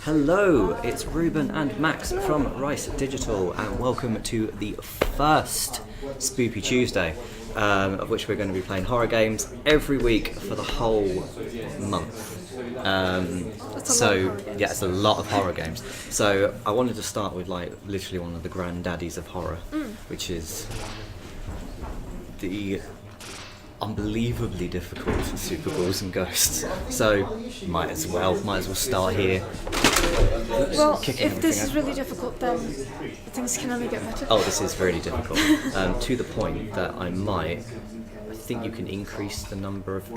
Hello, it's Ruben and Max from Rice Digital, and welcome to the first Spoopy Tuesday, of which we're going to be playing horror games every week for the whole month. It's a lot of horror games. So I wanted to start with literally one of the granddaddies of horror, which is the unbelievably difficult Super Ghouls N Ghosts. So might as well start here. Well, if this is really difficult, then things can only get better. Oh, this is really difficult. To the point that I think you can increase the number of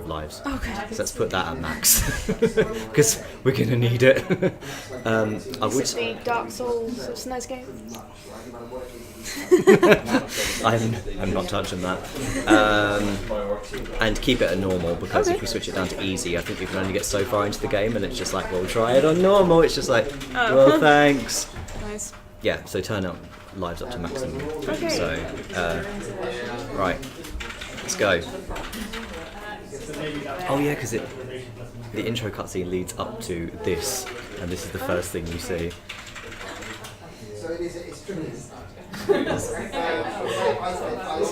lives. Okay. So let's put that at max, because we're gonna need it. Is it the Dark Souls of Snow's game? I'm not touching that. And keep it at normal, because if we switch it down to easy, I think we can only get so far into the game, and it's just like, well, try it on normal. It's just like, well, thanks. Nice. Yeah, so turn up lives up to maximum. Okay. So, right, let's go. Oh yeah, because the intro cutscene leads up to this, and this is the first thing you see.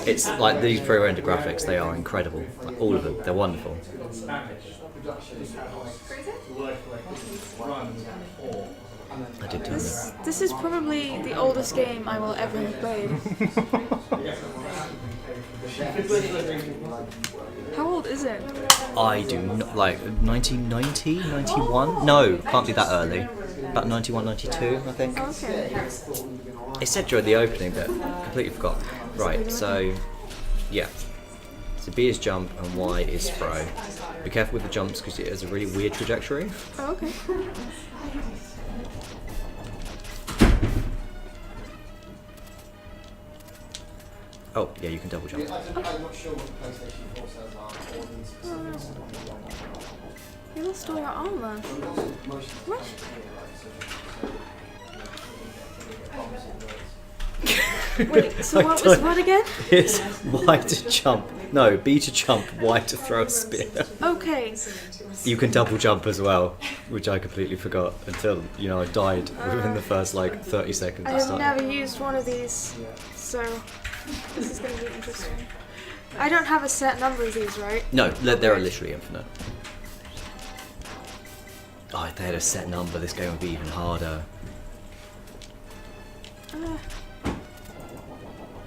It's like these pre-rendered graphics, they are incredible. Like, all of them, they're wonderful. I did turn it. This is probably the oldest game I will ever have played. How old is it? I do not, 1990, 91? No, can't be that early. About 91, 92, I think. Okay. It said during the opening, but completely forgot. Right, so, yeah. So B is jump and Y is throw. Be careful with the jumps because it has a really weird trajectory. Oh, okay. Oh, yeah, you can double jump. You lost all your armor. What? Wait, so what was what again? It's Y to jump. No, B to jump, Y to throw a spear. Okay. You can double jump as well, which I completely forgot until, I died within the first 30 seconds. I have never used one of these, so this is going to be interesting. I don't have a set number of these, right? No, they're literally infinite. Oh, if they had a set number, this game would be even harder. Oh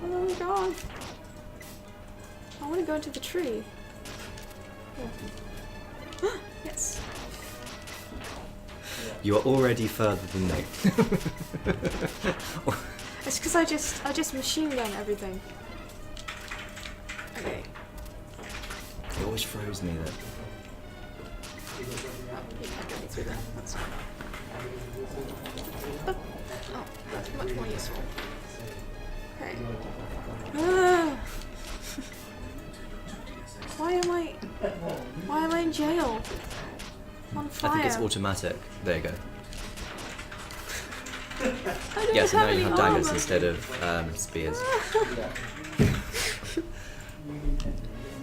my god. I want to go into the tree. Oh. Yes. You are already further than me. It's because I just machine gun everything. Okay. It always throws me that. Oh, you can't get me through that. That's fine. Oh, that's much more useful. Okay. Why am I in jail? On fire. I think it's automatic. There you go. I don't Yeah, so have now you any have daggers armor. instead of spears.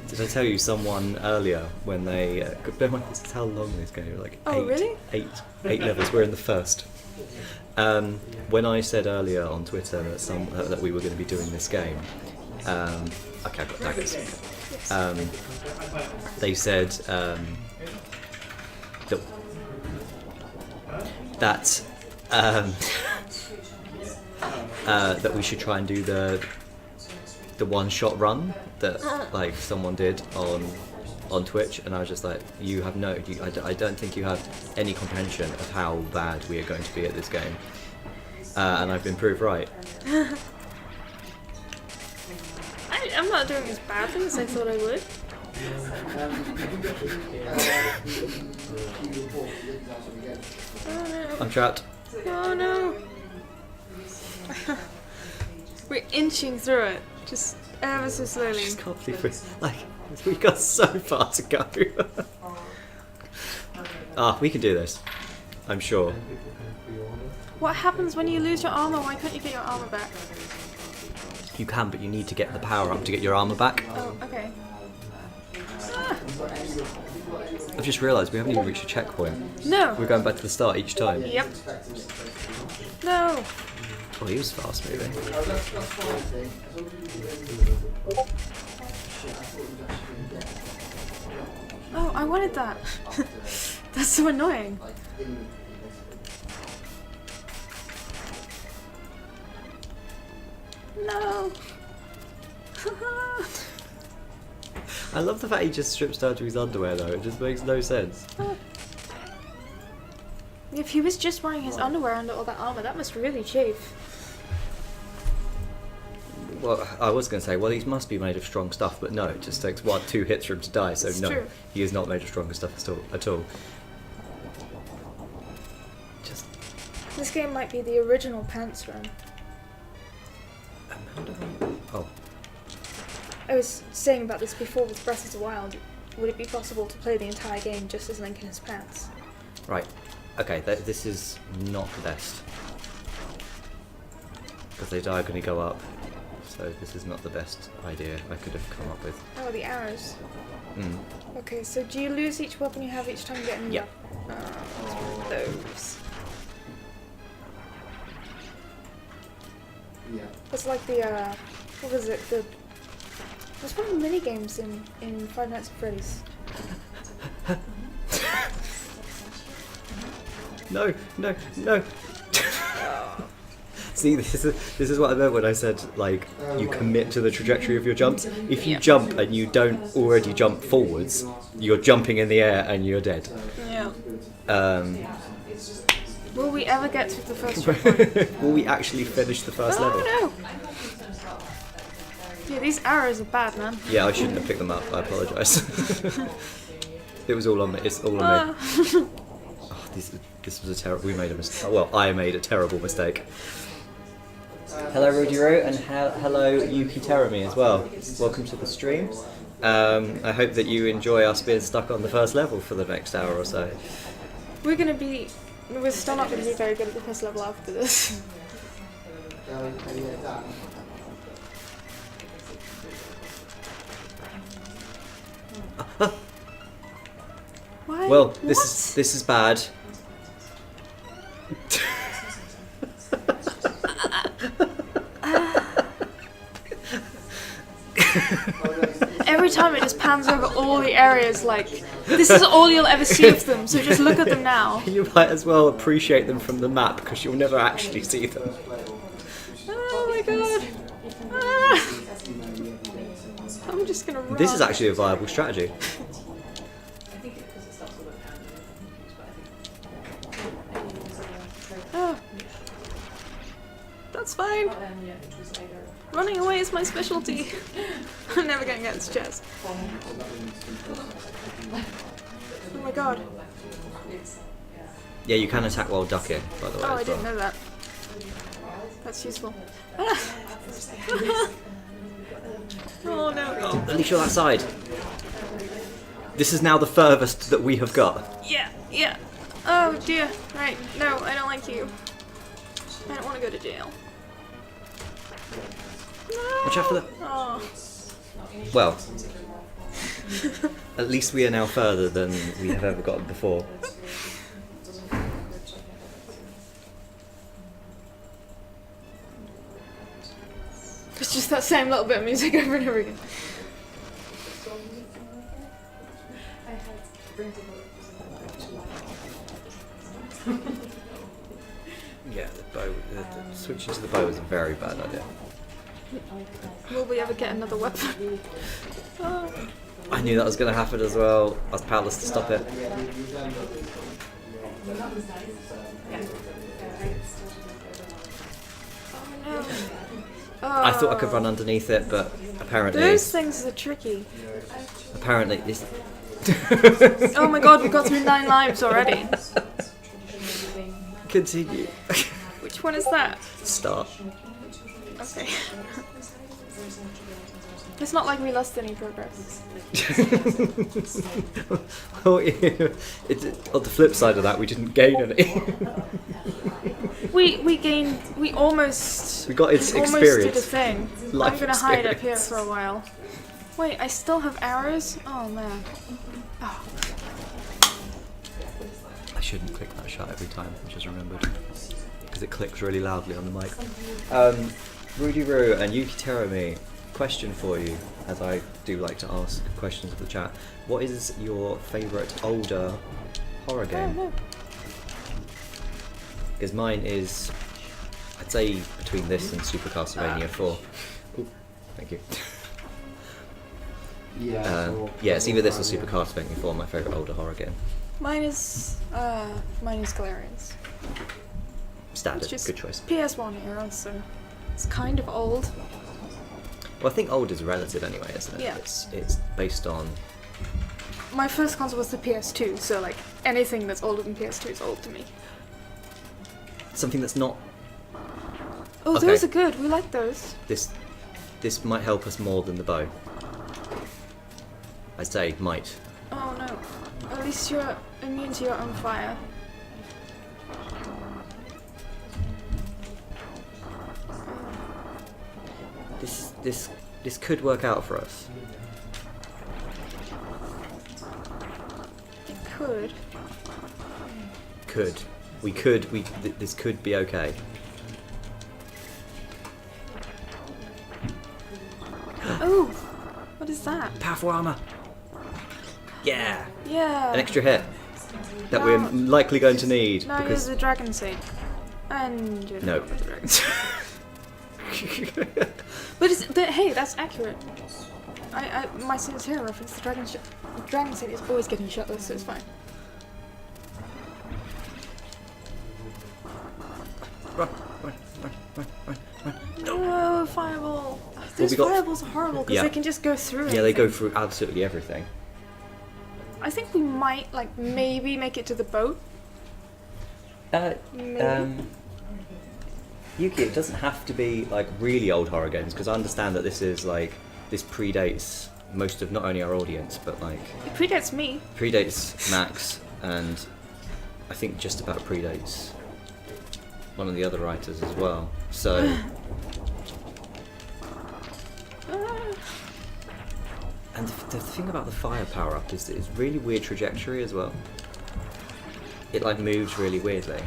Did I tell you someone earlier when they... this is how long this game is, really? eight levels, we're in the first. When I said earlier on Twitter that we were going to be doing this game, okay, I've got daggers. They said that we should try and do the one-shot run that someone did on Twitch, and I was just like, I don't think you have any comprehension of how bad we are going to be at this game, and I've been proved right. I'm not doing as badly as I thought I would. Oh no. I'm trapped. Oh no. We're inching through it, just ever so I slowly. just can't believe we got so far to go. We can do this. I'm sure. What happens when you lose your armor? Why can't you get your armor back? You can, but you need to get the power up to get your armor back. Oh, okay. Ah. I've just realised we haven't even reached a checkpoint. No. We're going back to the start each time. Yep. No. Oh, he was fast moving. Oh, I wanted that. That's so annoying. No. I love the fact he just strips down to his underwear though, it just makes no sense. If he was just wearing his underwear under all that armor, that must really chafe. Well, I was going to say, well, he must be made of strong stuff, but no, it just takes 1-2 hits for him to die, so It's no, true. he is not made of stronger stuff at all. Just... This game might be the original pants run. Oh. I was saying about this before with Breath of the Wild. Would it be possible to play the entire game just as Link in his pants? Right. Okay, this is not the best. Because they diagonally go up. So this is not the best idea I could have come up with. Oh, the arrows. Mm. Okay, so do you lose each weapon you have each time you get a new Yep. weapon? Those. Yeah. It's like the, what was it? What's one of the mini games in Five Nights at Freddy's? No, no, no. See, this is what I meant when I said, like, you commit to the trajectory of your jumps. If you jump and you don't already jump forwards, you're jumping in the air and you're dead. Yeah. Um, Will we ever get through the first checkpoint? will we actually finish the first level? Oh no! Yeah, these arrows are bad, man. Yeah, I shouldn't have picked them up. I apologise. It was all on me. It's all on me. Oh, this was a terrible. We made a mistake. Well, I made a terrible mistake. Hello, Rodiro, and hello, Yuki Terami as well. Welcome to the stream. I hope that you enjoy us being stuck on the first level for the next hour or so. We're still not going to be very good at the first level after this. Why? Well, What? this is bad. Every time it just pans over all the areas like, this is all you'll ever see of them, so just look at them now. You might as well appreciate them from the map because you'll never actually see them. Oh my god. Ah. I'm just gonna run. This is actually a viable strategy. Oh. That's fine. Running away is my specialty. I'm never gonna get this chest. Oh my god. Yeah, you can attack while ducking, by the way. Oh, I as well. didn't know that. That's useful. Oh no. Oh, at least you're that side. This is now the furthest that we have got. Yeah, yeah. Oh dear. Right. No, I don't like you. I don't want to go to jail. No. Watch out for the... Oh. Well, at least we are now further than we have ever gotten before. It's just that same little bit of music over and over again. Yeah, switching to the bow is a very bad idea. Will we ever get another weapon? Oh. I knew that was going to happen as well. I was powerless to stop it. No. I thought I could run underneath it, but apparently... Those things are tricky. Apparently this... Oh my god, we've got through 9 lives already. Continue. Which one is that? Start. Okay. It's not like we lost any progress. Oh, yeah. On the flip side of that, we didn't gain any. We almost... We got its almost experience. did a thing. Life I'm gonna hide up here experience. for a while. Wait, I still have arrows? Oh man. Oh. shouldn't click that shut every time, I just remembered. Because it clicks really loudly on the mic. Rudy Roo and Yuki Terumi, question for you, as I do like to ask questions of the chat. What is your favourite older horror game? Oh, no. Because mine is, I'd say, between this and Super Castlevania 4. Ooh, thank you. Yeah, it's either this or Super Castlevania 4, my favourite older horror game. Mine is Galarians. Standard, It's just good choice. PS1 era, so it's kind of old. Well, I think old is relative anyway, isn't it? Yeah. It's based on... My first console was the PS2, so like anything that's older than PS2 is old to me. something that's not... Oh, Okay. those are good. We like those. This might help us more than the bow. I say might. Oh no. At least you're immune to your own fire. This could work out for us. It could. This could be okay. Oh! What is that? Powerful armor. Yeah. Yeah. An extra hit that we're Now- likely going to need Now because you're the dragon saint. And you're No. not the dragon saint. But hey, that's accurate. My Saint Hero reference, the dragon saint is always getting shot, so it's fine. run. No, fireball. Those we got- fireballs are horrible because Yeah. they can just go through. Yeah, they go anything. through absolutely everything. I think we might maybe make it to the boat. Maybe. Yuki, it doesn't have to be like really old horror games because I understand that this predates most of not only our audience but like It predates me. predates Max and I think just about predates one of the other writers as well. So and the thing about the fire power up is that it's really weird trajectory as well. It like moves really weirdly.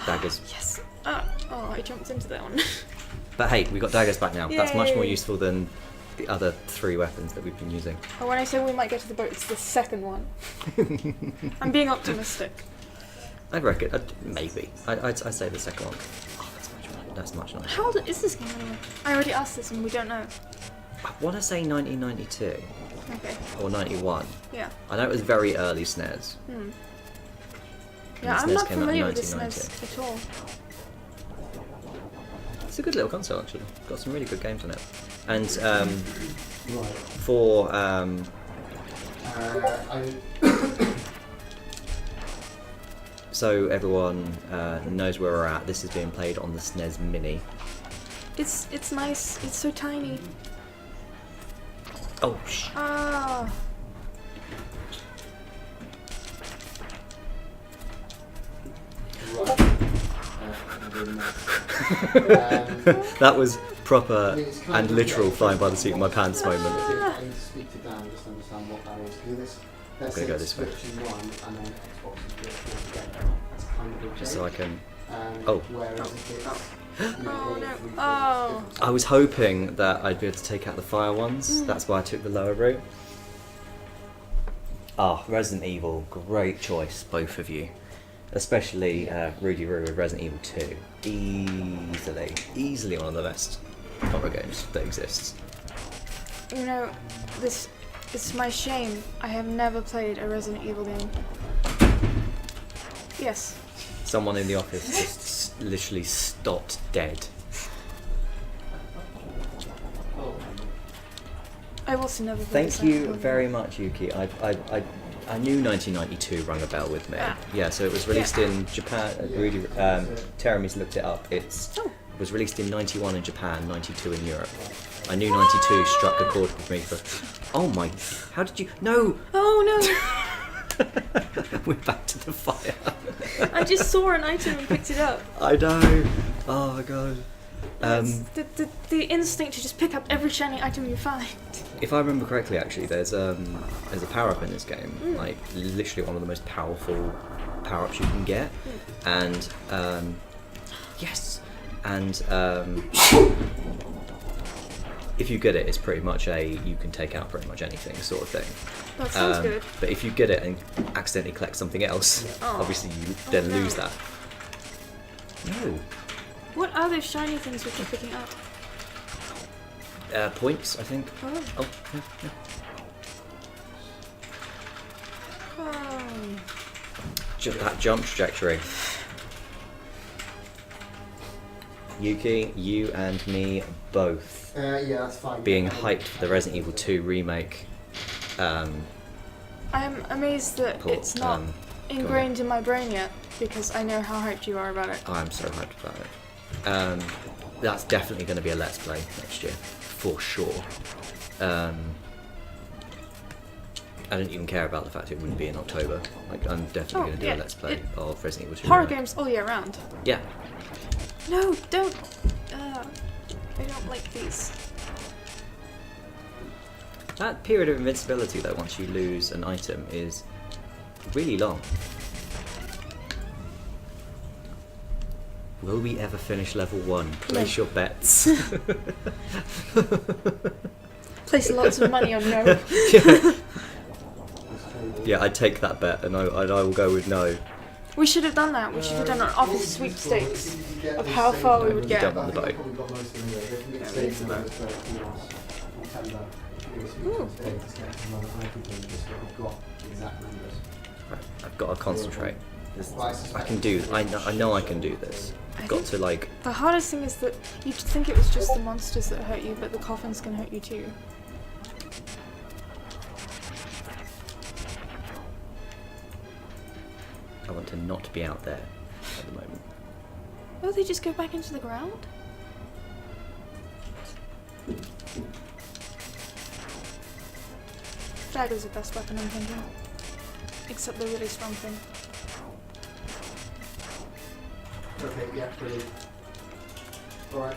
Daggers. Yes. Oh, I jumped into that one. But hey, we got daggers back now. That's much more Yay. useful than the other 3 weapons that we've been using. But when I say we might get to the boat, it's the second one. I'm being optimistic. I reckon, maybe. I'd say the second one. Oh, that's much nicer. How old is this game anyway? I already asked this and we don't know. I want to say 1992 Okay. or 91. Yeah. I know it was very early SNES. Yeah, the I'm SNES not came out in familiar with this 1990. SNES at all. It's a good little console actually. Got some really good games on it. And Right. for so everyone knows where we're at. This is being played on the SNES Mini. It's nice. It's so tiny. Oh, Ah. that was proper and literal flying by the seat of my pants moment. I need to speak to Dan just to understand what that is. Because let's gonna say go this way. subscription one and then Xbox subscription together. That's kind of a Just so I change. can. Oh. Oh. Whereas if it's, you know, Oh all no. three, four, Oh. I was hoping that I'd be able to take out the fire ones. That's why I took the lower route. Ah, Resident Evil, great choice, both of you. Especially Rudy Roo with Resident Evil 2. Easily one of the best horror games that exists. You know, it's my shame. I have never played a Resident Evil game. Yes. Someone in the office just literally stopped dead. I've also never played Thank Silent you Hill. very much, Yuki. I knew 1992 rung a bell with me. Ah. Yeah, so it was released in Japan. Rudy, Teremi's looked it up. It was released in 91 in Japan, 92 in Europe. I knew 92 struck a chord with me for... Oh my... How did you... No! Oh We're back to the fire. no! I just saw an item and picked it up. I know. Oh my god. The instinct to just pick up every shiny item you find. If I remember correctly, actually, there's a power up in this game, like literally one of the most powerful power ups you can get, and yes, and if you get it, it's pretty much you can take out pretty much anything sort of thing. That sounds good. But if you get it and accidentally collect something else, obviously you then lose that. No. What are those shiny things we keep picking up? Points, I think. Oh. Oh, yeah, yeah. Just that jump trajectory. Yuki, you and me both Yeah, that's fine. being hyped for the Resident Evil 2 remake. I'm amazed that it's not ingrained in my brain yet, because I know how hyped you are about it. I'm so hyped about it. That's definitely going to be a Let's Play next year, for sure. I don't even care about the fact it wouldn't be in October. Like, I'm definitely going to do a Let's Play of Resident Evil 2 Horror remake. games all year round. Yeah. No, don't. I don't like these. That period of invincibility, though, once you lose an item, is really long. Will we ever finish level 1? Place your bets. Place lots of money on no. Yeah, I'd take that bet, and I will go with no. We should have done that. We should have done an office sweepstakes of how far we would get. Jump on the boat. Right, I've got to concentrate. I can do. I know I can do this. I've got to like. The hardest thing is that you'd think it was just the monsters that hurt you, but the coffins can hurt you too. I want to not be out there at the moment. Oh, they just go back into the ground? Dagger's the best weapon, I'm thinking. Except the really strong thing. Okay, yeah, brilliant. Alright.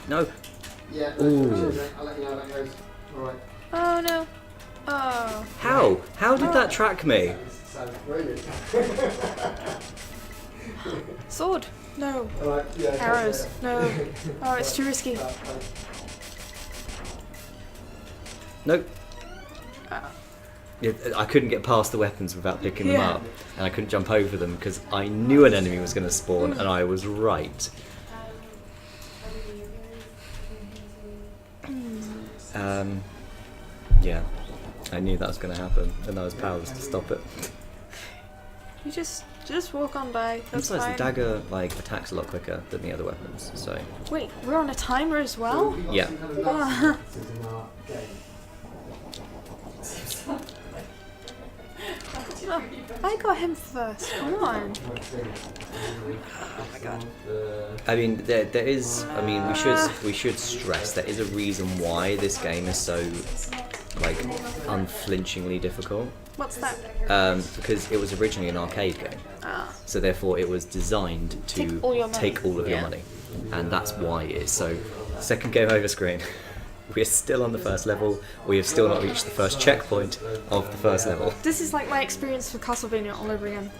No. Yeah, Ooh. I'll let you know how that goes. Alright. Oh no. Oh. How? How did that track me? Sounds brilliant. Sword. No. Alright, yeah. Arrows. No. Oh, it's too risky. Nope. Oh. Yeah, I couldn't get past the weapons without picking them up, and I couldn't jump over them because I knew an enemy was going to spawn, and I was right. Yeah, I knew that was going to happen, and I was powerless to stop it. You just walk on by. That's Besides, fine. the dagger attacks a lot quicker than the other weapons, so Wait, we're on a timer as well? yeah. Ah. Oh, I got him first. Come on. Oh my god. I mean, there is. I mean, we should stress there is a reason why this game is so like unflinchingly difficult. What's that? Because it was originally an arcade game, so therefore it was designed to take all of your money, and that's why it is so. Second game over screen. We are still on the first level. We have still not reached the first checkpoint of the first level. This is like my experience with Castlevania all over again.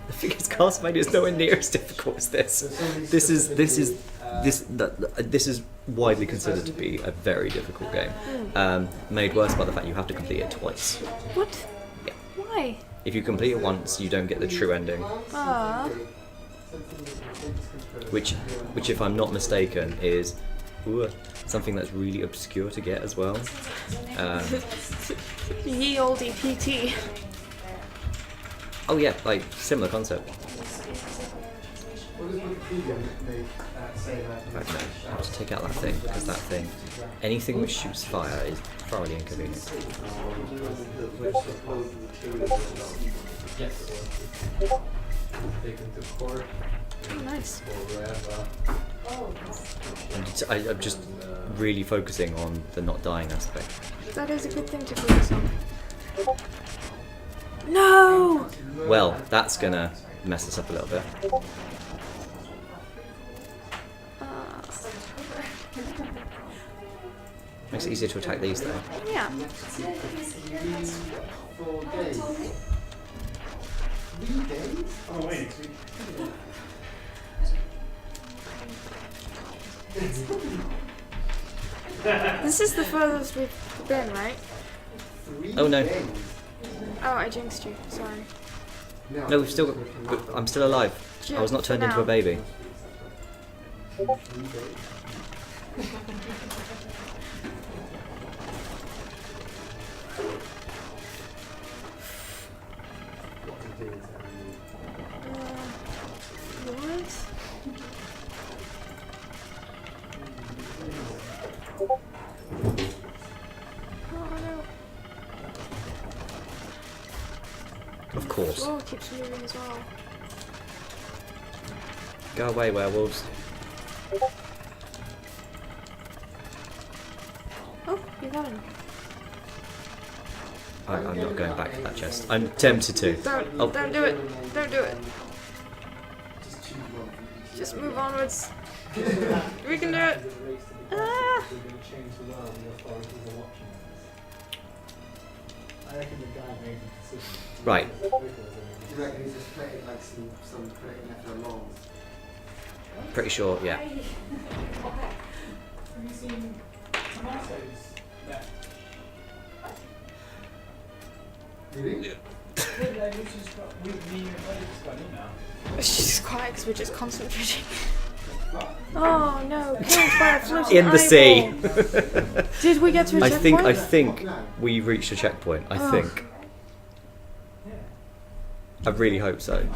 The thing is, Castlevania is nowhere near as difficult as this. This is widely considered to be a very difficult game. Made worse by the fact you have to complete it twice. What? Yeah. Why? If you complete it once, you don't get the true ending. Ah. Which, if I'm not mistaken, is something that's really obscure to get as well. Ye olde PT. Oh yeah, like similar concept. What does Wikipedia say about In fact, no, I have to take out that thing because that thing, anything which shoots fire is thoroughly inconvenient. Oh, nice. I'm just really focusing on the not dying aspect. That is a good thing to focus on. No! Well, that's gonna mess us up a little bit. Makes it easier to attack these though. Yeah. 4 days. 3 days? Oh wait. This is the furthest we've been, right? 3 Oh, no. days. Oh, I jinxed you. Sorry. No, we've still got. I'm still alive. I was not turned into a baby. 3 days. What? Oh no. Of course. Floor keeps moving as well. Go away, werewolves. Oh, you got him. I'm not going back to that chest. I'm tempted to. Don't, Oh. don't do it. Don't do it. Just choose one. Just move onwards. We can do it. Ah. Right. Do you reckon he's just created like some creating after a long? Pretty sure, yeah. Have you seen tomatoes? Yeah. Really? She's quiet because we're just concentrating. Oh no, killed by a floating In the sea. eyeball. Did we get to a I checkpoint? think we reached a checkpoint. I Oh. think. I really hope so.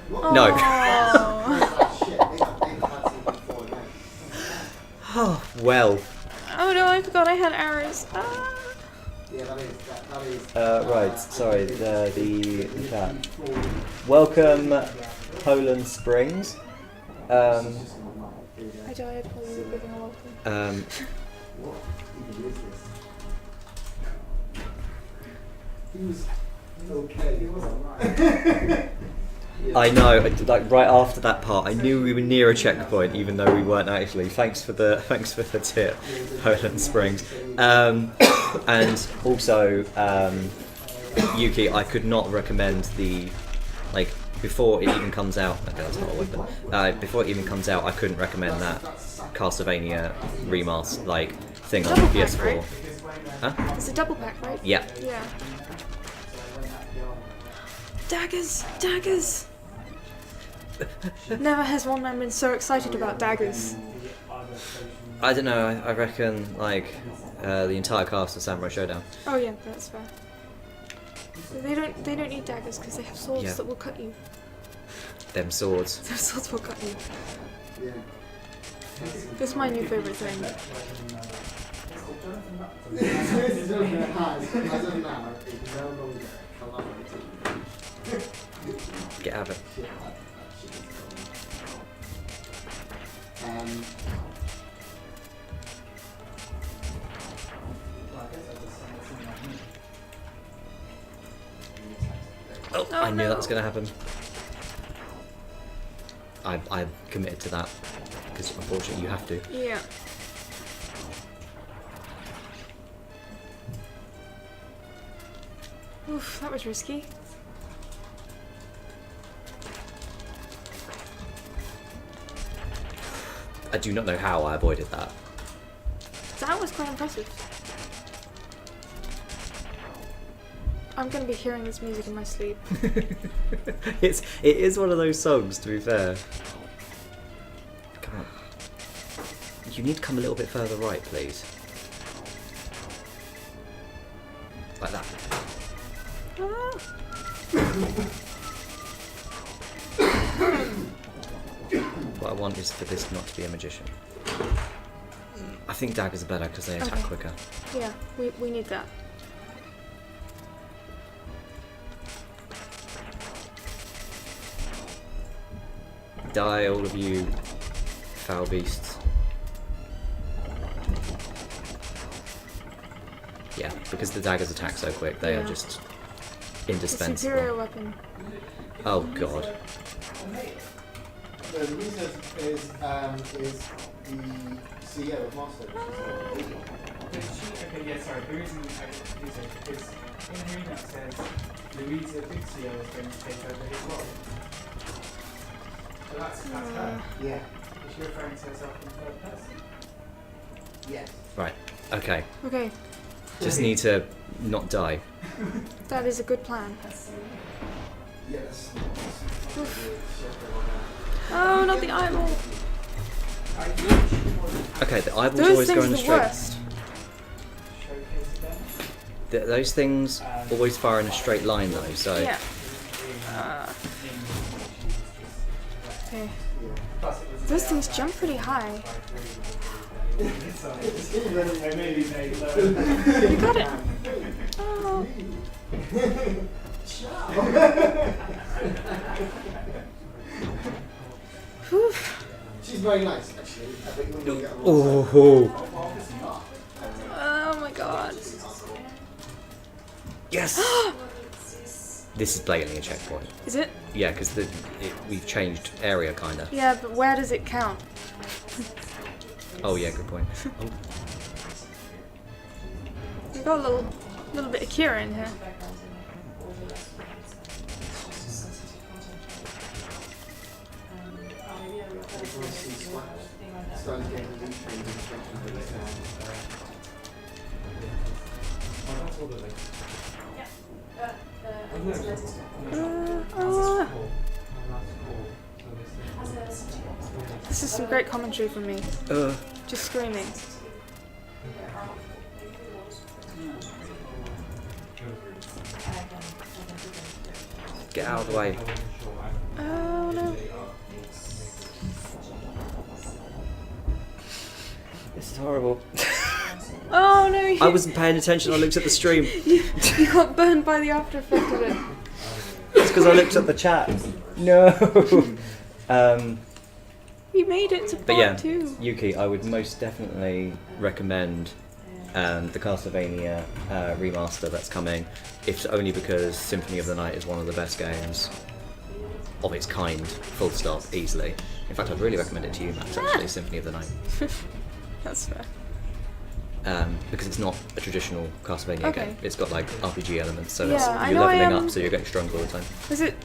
What? No. Oh. Shit, they got something before now. Oh, well. Oh no, I forgot I had arrows. Ah. Yeah, that is. Right, sorry, the chat. Welcome, Poland Springs. I died while you were giving a welcome. What even is this? He was okay. He wasn't right. I know, like right after that part, I knew we were near a checkpoint, even though we weren't actually. Thanks for the tip, Poland Springs. And also, Yuki, I could not recommend the before it even comes out. Okay, that's not a weapon. Before it even comes out, I couldn't recommend that Castlevania remaster thing on Double the pack, PS4. right? Huh? It's a double pack, right? Yeah. Yeah. Daggers! Daggers! Never has one man been so excited about daggers. I don't know. I reckon the entire cast of Samurai Showdown. Oh yeah, that's fair. They don't need daggers because they have swords Yeah. that will cut you. Them swords. Those swords will cut you. Yeah. That's my new favourite thing. As of now, it's no longer collaborating. Get out of it. Oh, Oh, I knew no. that was going to happen. I'm committed to that because unfortunately you have to. Yeah. Oof, that was risky. I do not know how I avoided that. That was quite impressive. I'm gonna be hearing this music in my sleep. It is one of those songs, to be fair. Come on. You need to come a little bit further right, please. Like that. Ah. What I want is for this not to be a magician. I think daggers are better because they attack Okay. quicker. Yeah, we need that. Die, all of you foul beasts. Yeah, because the daggers attack so quick, they are Yeah. just The indispensable. superior weapon. Oh god. The reason is CEO of Master. Okay, yeah, sorry. The reason I confused it because in her email it says Louisa Bixio is going to take over his role. So that's her. Yeah. Is she referring to herself in third person? Yes. Right. Okay. Okay, Just need to not die. that is a good plan. Yes. Oh, not the eyeball. Okay, the eyeballs Those always go things in are a the straight. worst. Showcase them. Those things always fire in a straight line though, so Yeah. Okay. Those things jump pretty high. You got it. Oh. Whew. She's very nice, actually. I think when we get along. Oh, Oh my god. yes! This is blatantly a checkpoint. Is it? Yeah, because we've changed area, kinda. Yeah, but where does it count? Oh yeah, good point. Oh, We've got a little bit of Kira in here. Starting to get the lead train instructions for this This is some great commentary from me. Just screaming. get out of the way. Oh no. This is horrible. Oh no. I wasn't paying attention, I looked at the stream. You got burned by the after effect of it. It's because I looked at the chat. No! We made it to But part yeah, 2. Yuki, I would most definitely recommend the Castlevania remaster that's coming, if only because Symphony of the Night is one of the best games of its kind, full stop, easily. In fact, I'd really recommend it to you, Max, actually, Symphony of the Night. That's fair. Because it's not a traditional Castlevania Okay. game. It's got like RPG elements, so Yeah, I you're know I leveling am- up, so you're getting stronger all the time. Is it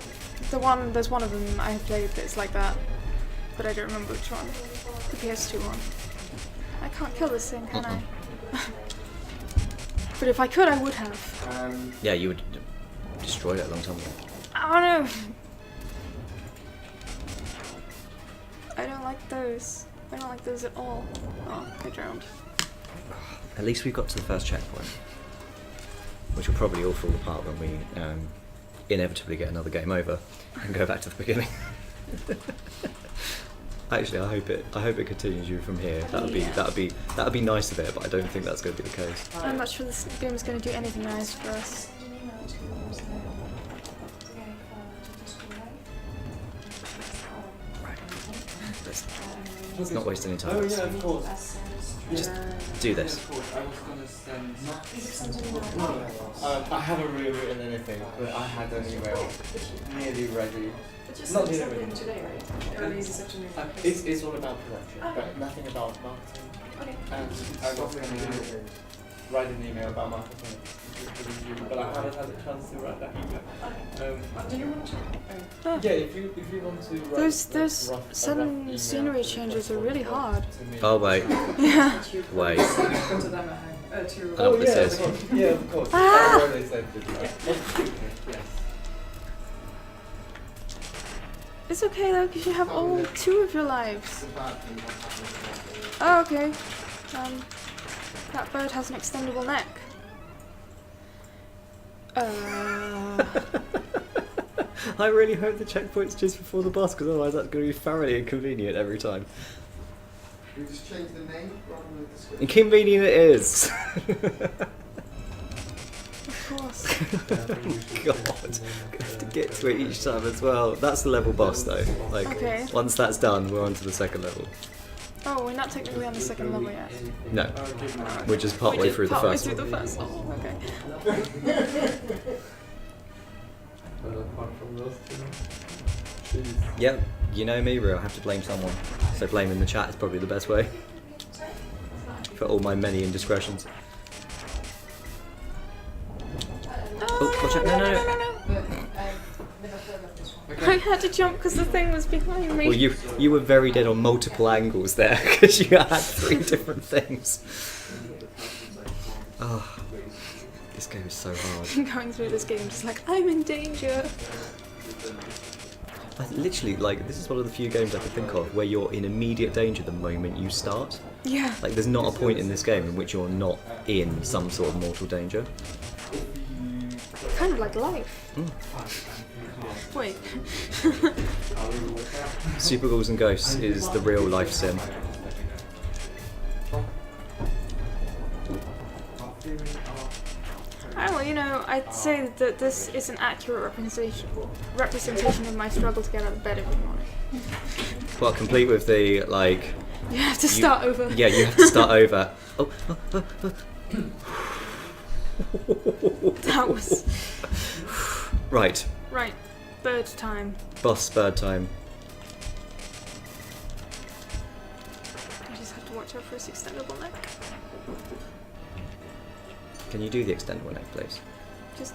the one? There's one of them I have played that's like that, but I don't remember which one. The PS2 one. I can't kill this thing, can I? But if I could, I would have. Yeah, you would destroy it a long time ago. Oh no! I don't like those. I don't like those at all. Oh, I drowned. At least we got to the first checkpoint, which will probably all fall apart when we inevitably get another game over and go back to the beginning. Actually, I hope it continues you from here. That'd be nice of it, but I don't think that's going to be the case. I'm not sure this game is going to do anything nice for us. Right. Let's not waste any time. Oh yeah, of course. Just do this. Of course. I was gonna send. I haven't really written anything, but I had an email nearly ready. Not nearly ready. Today, right? Or is it such a new It's all about production, but nothing about marketing. Okay. And I was gonna write an email about marketing, but I haven't had a chance to write that email. Do you want to? Yeah, if you want to write Those a rough sudden email scenery changes are really hard. to me. Oh wait, Yeah. wait. Go to them to. I know what this is. Yeah, of course. Ah! That's why they said it. Yes. It's okay though, because you have all 2 of your lives. The bad thing that happens. Oh, okay. That bird has an extendable neck. I really hope the checkpoint's just before the boss, because otherwise that's going to be thoroughly inconvenient every time. We just change the name rather than the description. Inconvenient it is. Of course. God, I have to get to it each time as well. That's the level boss though. Like, Okay. once that's done, we're on to the second level. Oh, we're not technically on the second level yet. No, we're just partway We're just through the partway first through one. the first level. Okay. But apart from those two, jeez. Yep, you know me, Ru, I have to blame someone. So blaming the chat is probably the best way. For all my many indiscretions. Oh, watch out. No. I had to jump because the thing was behind me. Well, you were very dead on multiple angles there because you had 3 different things. Oh, this game is so hard. Going through this game, just like, I'm in danger. I literally, like, this is one of the few games I can think of where you're in immediate danger the moment you start. Yeah. Like, there's not a point in this game in which you're not in some sort of mortal danger. Kind of like life. Wait. Super Ghouls N Ghosts is the real life sim. Oh, well, you know, I'd say that this is an accurate representation of my struggle to get out of bed every morning. Well, complete with the, like... You have to start over. Yeah, you have to start over. Oh. That was... Right. Right. Bird time. Boss bird time. I just have to watch out for his extendable neck. Can you do the extendable neck, please? Just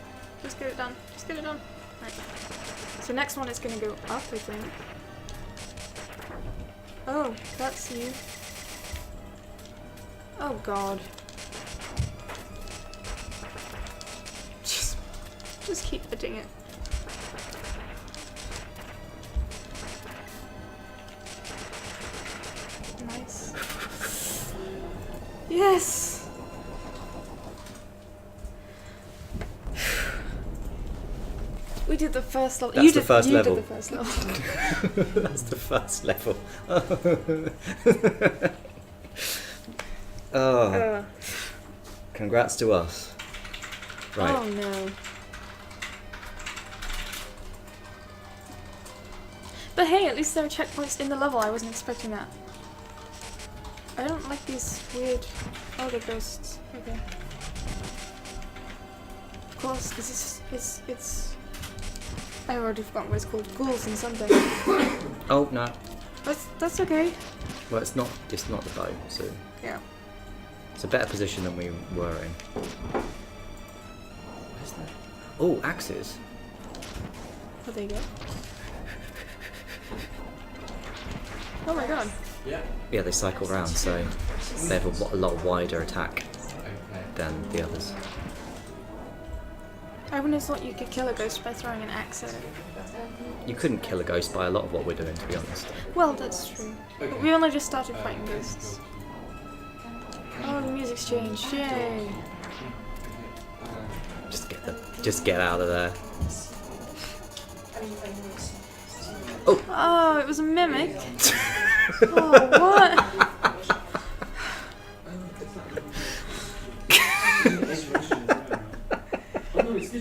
get it done. Just get it done. Right. So next one is going to go up, I think. Oh, that's you. Oh god. Just keep hitting it. Nice. Yes! We did the first level. That's the first level. You did the first level. That's the first level. Oh. Congrats to us. Right. Oh no. But hey, at least there are checkpoints in the level. I wasn't expecting that. I don't like these weird other ghosts. Okay. Of course, because it's. I already forgot what it's called. Ghouls and something. Oh no. That's okay. Well, it's not the bow, so Yeah. it's a better position than we were in. Where's that? Oh, axes. Oh, there you go. Oh my god. Yeah, they cycle round, so they have a lot wider attack than the others. I wouldn't have thought you could kill a ghost by throwing an axe at it. You couldn't kill a ghost by a lot of what we're doing, to be honest. Well, that's true. But we only just started fighting ghosts. Oh, the music's changed. Yay! Just get out of there. Oh, it was a mimic. Oh, what?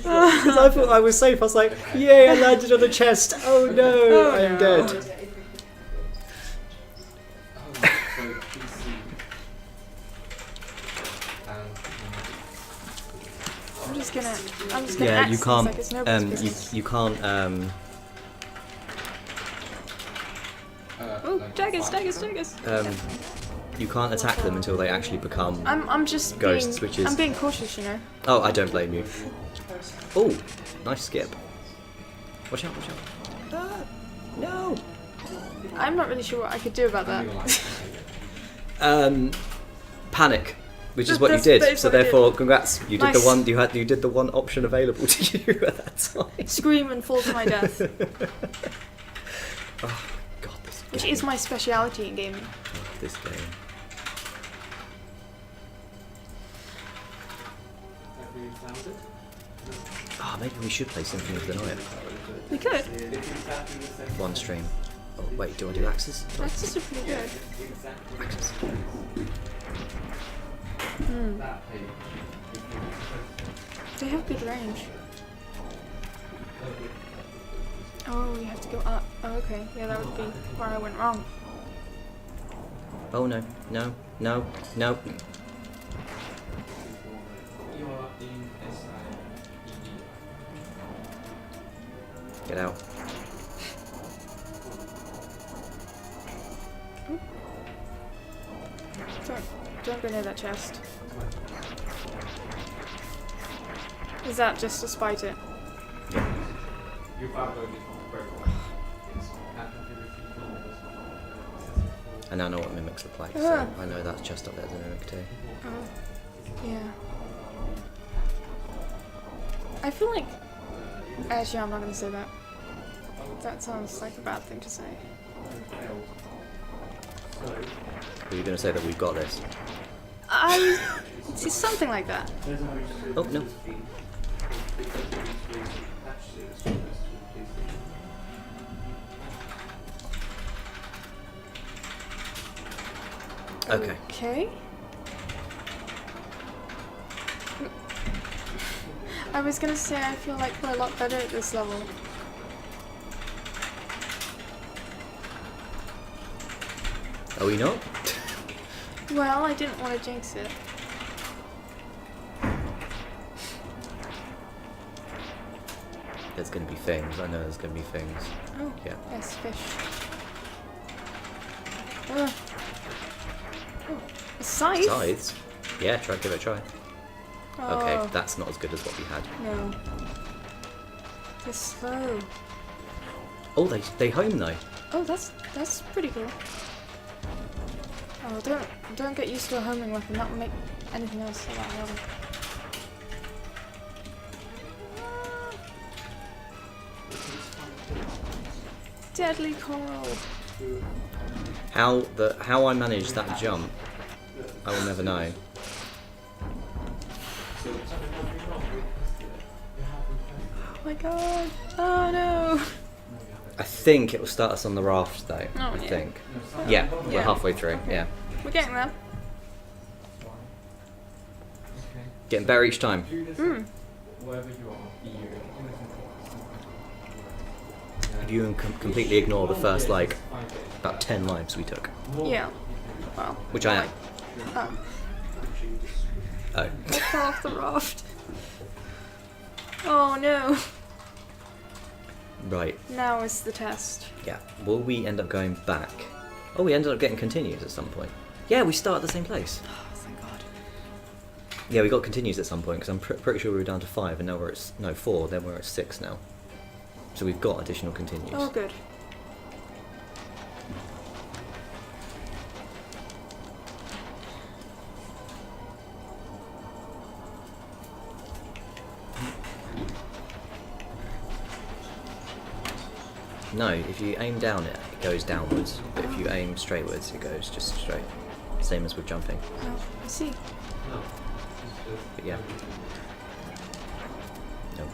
Because I thought I was safe, I was like, yay, I landed on the chest. Oh no, I am dead. I'm just gonna Yeah, axe you things can't. like it's nobody's business. You can't. Oh, daggers! You can't attack them until they actually become. I'm just Ghosts, being. which is- I'm being cautious, you know. Oh, I don't blame you. Oh, nice skip. Watch out! Watch out! Ah, no. I'm not really sure what I could do about that. Panic, which is That- what you that did. is So what I did. therefore, congrats. You did the Nice. one. You did the one option available to you at that time. Scream and fall to my death, Oh God, this which game. is my speciality in gaming. Oh, this game. Oh, maybe we should play Symphony of the Night. We could. One stream. Oh wait, do I do axes? That's just pretty good. Axes. They have good range. Oh, you have to go up. Oh, okay. Yeah, that would be where I went wrong. Oh no, no, no, no. Get out. Ooh. don't go near that chest. Is that just to spite it? Yeah. You've uploaded purple. I now know what mimics look like, Ah. so I know that chest up there's a mimic too. Yeah. I feel like... Actually, I'm not going to say that. That sounds like a bad thing to say. Were you going to say that we've got this? It's something like that. Oh, no. Okay. Okay. I was gonna say I feel like we're a lot better at this level. Are we not? Well, I didn't want to jinx it. There's going to be things. I know there's going to be things. Oh, Yeah. yes, fish. Oh, a scythe? Scythes? Yeah, give it a try. Oh, Okay, that's not as good as what we had. no. They're slow. Oh, they home though. Oh, that's pretty cool. Oh, don't get used to a homing weapon. That will make anything else a lot harder. Deadly coral. How I managed that jump, I will never know. Oh my god. Oh no. I think it will start us on the raft though. Oh, I yeah. think. Yeah, we're Yeah. halfway through. Yeah, We're getting there. getting better each time. Hmm. Wherever you are, If you completely ignore the first like about 10 lives we took, Yeah. Well. which I am. Oh. Oh. I fell off the raft. Oh no. Right. Now is the test. Yeah. Will we end up going back? Oh, we ended up getting continues at some point. Yeah, we start at the same place. Oh, thank god. Yeah, we got continues at some point because I'm pretty sure we were down to 5 and now we're at 4. Then we're at 6 now. So we've got additional continues. Oh, good. No, if you aim down it goes downwards, but if you aim straightwards it goes just straight. Same as with jumping. Oh, I see. But yeah. No.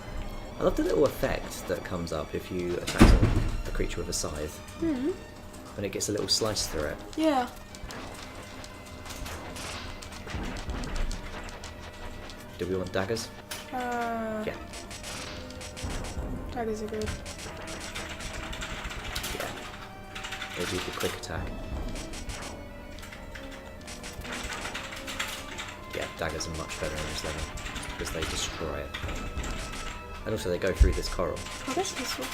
I love the little effect that comes up if you attack a creature with a scythe. Hmm. When it gets a little slice through it. Yeah. Do we want daggers? Yeah. Daggers are good. Yeah. They do the quick attack. Yeah, daggers are much better on this level because they destroy it. And also they go through this coral. Oh, that's useful.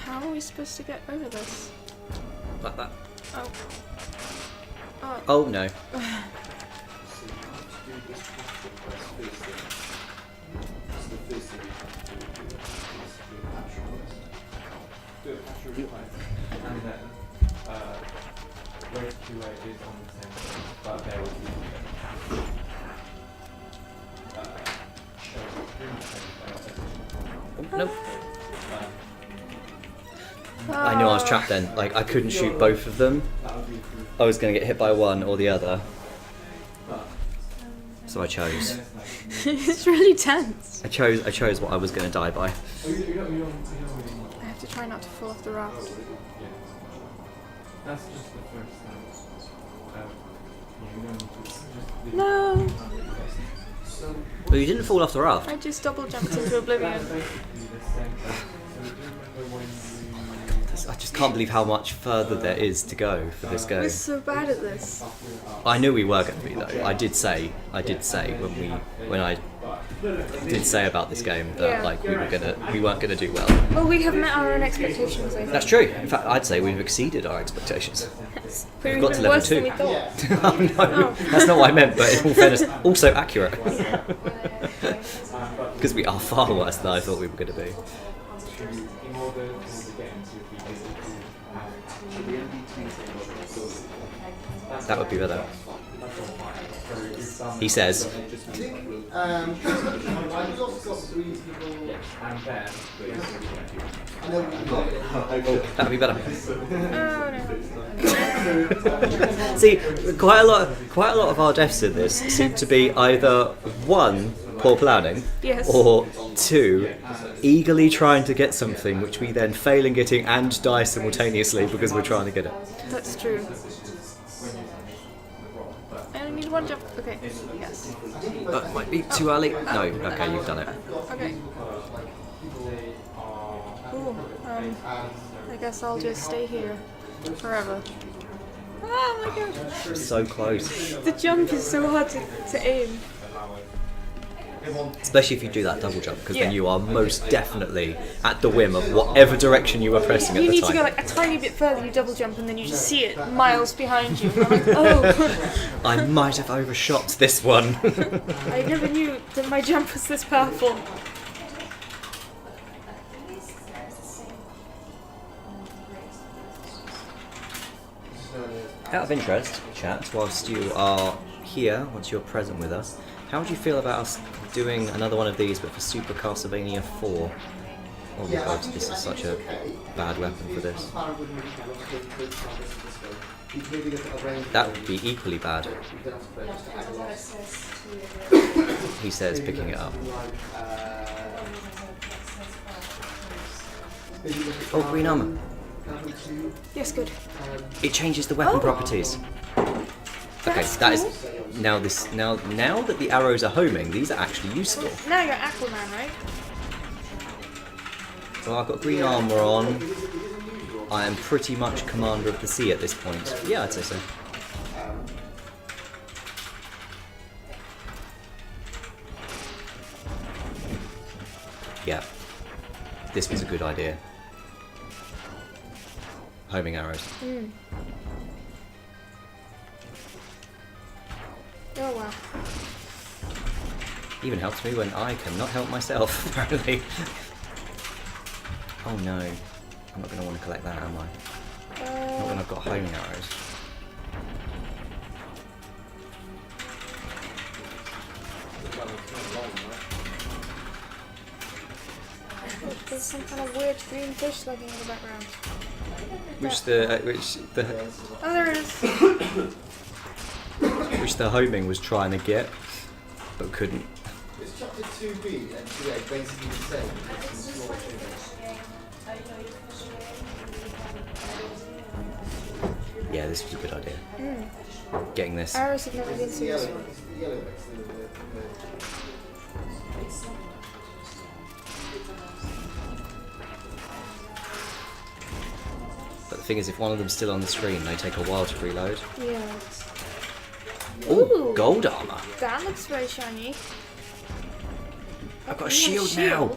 How are we supposed to get over this? Like that. Oh. Oh. Oh no. do a patch request, and then where QA is on the same thing, but there will be Oh, no. I knew I was trapped then. Like I couldn't shoot both of them. that would be I was gonna get hit by one or the other. So I chose. It's really tense. I chose what I was gonna die by. I have to try not to fall off the raft. That's just the first time. You don't need to just No! Well, you didn't fall off the raft. I just double jumped into oblivion. That's basically the same thing. So do you remember when I just can't believe how much further there is to go for this We're game. so bad at this. I knew we were going to be though. I did say when did say about this game that Yeah. like we weren't gonna do well. Well, we have met our own expectations, I think. That's true. In fact, I'd say we've exceeded our expectations. We've got to level worse 2. than we thought. Oh no, that's not what I meant. But in all fairness, also accurate. Because we are far worse than I thought we were going to be. In order to get into That would be better. He says. I've also got 3 people. and then I know we got it. That would be better. Oh no. See, quite a lot of our deaths in this seem to be either 1, poor planning, Yes. or 2, eagerly trying to get something which we then fail in getting and die simultaneously because we're trying to get it. That's true. I only need 1 jump. Okay. Yes. That might be too early. No, okay, you've done it. Okay. Ooh, I guess I'll just stay here forever. Oh my god. So close. The jump is so hard to aim. Especially if you do that double jump, because then Yeah. you are most definitely at the whim of whatever direction you are pressing at You the need time. to go like a tiny bit further, you double jump, and then you just see it miles behind you. And I'm like, oh, I might have overshot this one. I never knew that my jump was this powerful. Out of interest, chat, whilst you are here, once you're present with us, how would you feel about us doing another one of these, but for Super Castlevania 4? Oh my god, this is such a bad weapon for this. That would be equally bad. He says, picking it up. Oh, green armor. Yes, good. It changes the weapon properties. Okay, That's that is cool. now that the arrows are homing, these are actually useful. Now you're Aquaman, right? Well, I've got green armor on. I am pretty much commander of the sea at this point. Yeah, I'd say so. Yeah, this was a good idea. Homing arrows. Oh wow. Even helps me when I cannot help myself, apparently. Oh no. I'm not going to want to collect that, am I? Not when I've got homing arrows. There's some kind of weird green fish lurking in the background. Which Oh, there it is. which the homing was trying to get, but couldn't. It's chapter 2B and 2A basically the same. Yeah, this was a good idea. Getting this. Arrows have never been so useful. It's the yellow next to the But the thing is, if one of them's still on the screen, they take a while to reload. Yeah. Ooh, gold armor. That looks very shiny. I've got a You have shield now.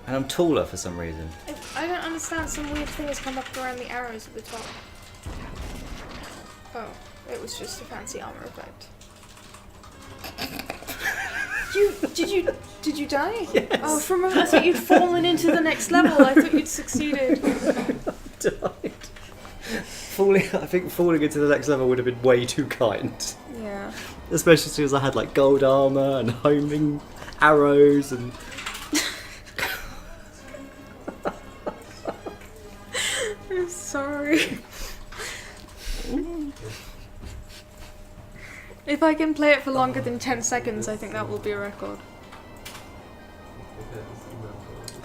And I'm taller for some reason. I don't understand. Some weird thing has come up around the arrows at the top. Oh, it was just a fancy armor effect. Did you die? Yes. Oh, for a moment I thought you'd fallen into the next level. I thought you'd succeeded. Died. I think falling into the next level would have been way too kind. Yeah. Especially as soon as I had like gold armor and homing arrows and. I'm sorry. If I can play it for longer than 10 seconds, I think that will be a record.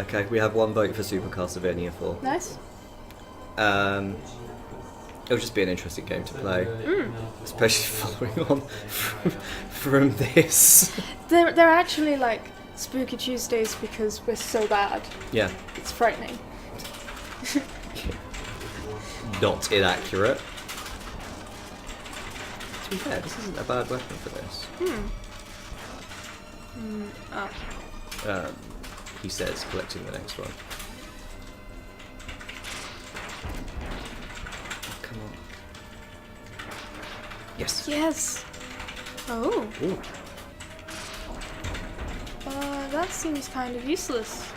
Okay, we have 1 vote for Super Castlevania 4. Nice. It'll just be an interesting game to play, especially following on from this. They're actually like Spooky Tuesdays because we're so bad. Yeah, It's frightening. not inaccurate. To be fair, this isn't a bad weapon for this. Oh. He says, collecting the next one. Oh, come on. Yes. Yes. Oh. Ooh. That seems kind of useless.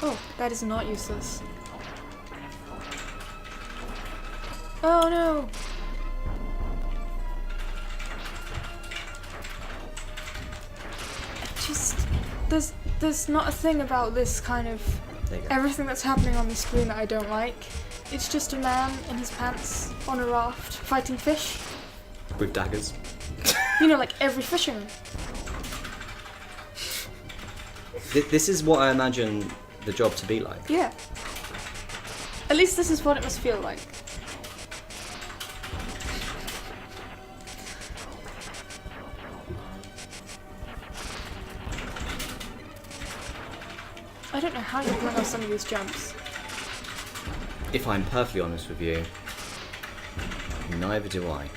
Oh, that is not useless. Oh no. There's not a thing about this kind of There you go. everything that's happening on the screen that I don't like. It's just a man in his pants on a raft fighting fish. With daggers. You know, like every fisherman. This is what I imagine the job to be like. Yeah. At least this is what it must feel like. I don't know how you pull off some of these jumps. If I'm perfectly honest with you, neither do I.